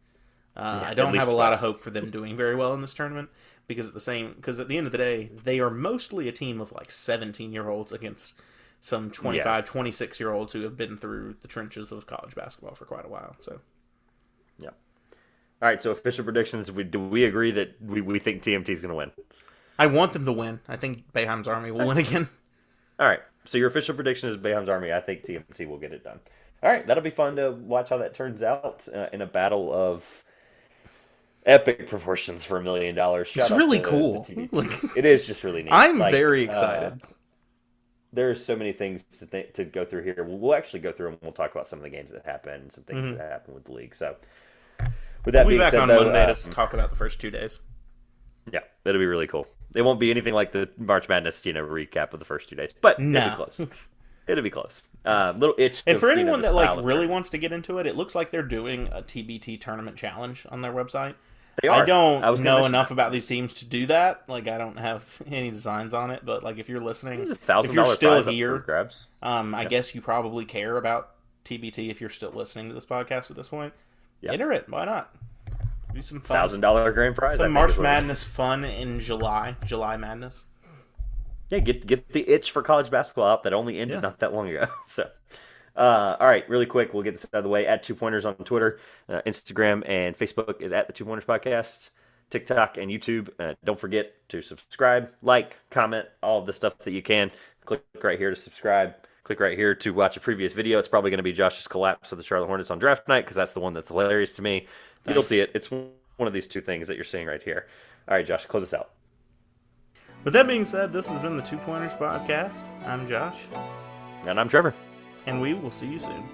I don't have a lot of hope for them doing very well in this tournament because at the end of the day, they are mostly a team of like 17-year-olds against some 25, 26-year-olds who have been through the trenches of college basketball for quite a while. So, yeah. All right. So official predictions. Do we agree that we think TMT is going to win? I want them to win. I think Boeheim's Army will win again. All right. So your official prediction is Boeheim's Army. I think TMT will get it done. All right. That'll be fun to watch how that turns out in a battle of epic proportions for $1 million. It's really cool. It is just really neat. I'm very excited. there's so many things to go through here. We'll actually go through and we'll talk about some of the games that happened and some things Mm-hmm. that happened with the league. So, with We'll that be being back said, on though, Monday to talk about the first 2 days. yeah, it'll be really cool. It won't be anything like the March Madness, recap of the first 2 days, but it'll be No. close. It'll be close. Little itch. And Of, for anyone the that like style of really tournament. wants to get into it, it looks like they're doing a TBT tournament challenge on their website. They I are. I don't was going to know mention enough that. about these teams to do that. Like, I don't have any designs on it, but like if you're listening, There's a if thousand you're dollar still prize up for here, grabs. I Yeah. guess you probably care about TBT if you're still listening to this podcast at this point. Yeah. Enter it. Why not? Do some fun. $1,000 grand prize. I Some think March is what it is. Madness fun in July. July Madness. Yeah, get the itch for college basketball out that only ended Yeah. not that long ago. So, all right, really quick, we'll get this out of the way. At 2 Pointers on Twitter, Instagram, and Facebook is at the 2 Pointers Podcast. TikTok and YouTube. Don't forget to subscribe, like, comment, all of the stuff that you can. Click right here to subscribe. Click right here to watch a previous video. It's probably going to be Josh's collapse of the Charlotte Hornets on draft night because that's the one that's hilarious to me. You'll Thanks. see it. It's one of these two things that you're seeing right here. All right, Josh, close us out. With that being said, this has been the 2 Pointers Podcast. I'm Josh, And I'm Trevor. and we will see you soon.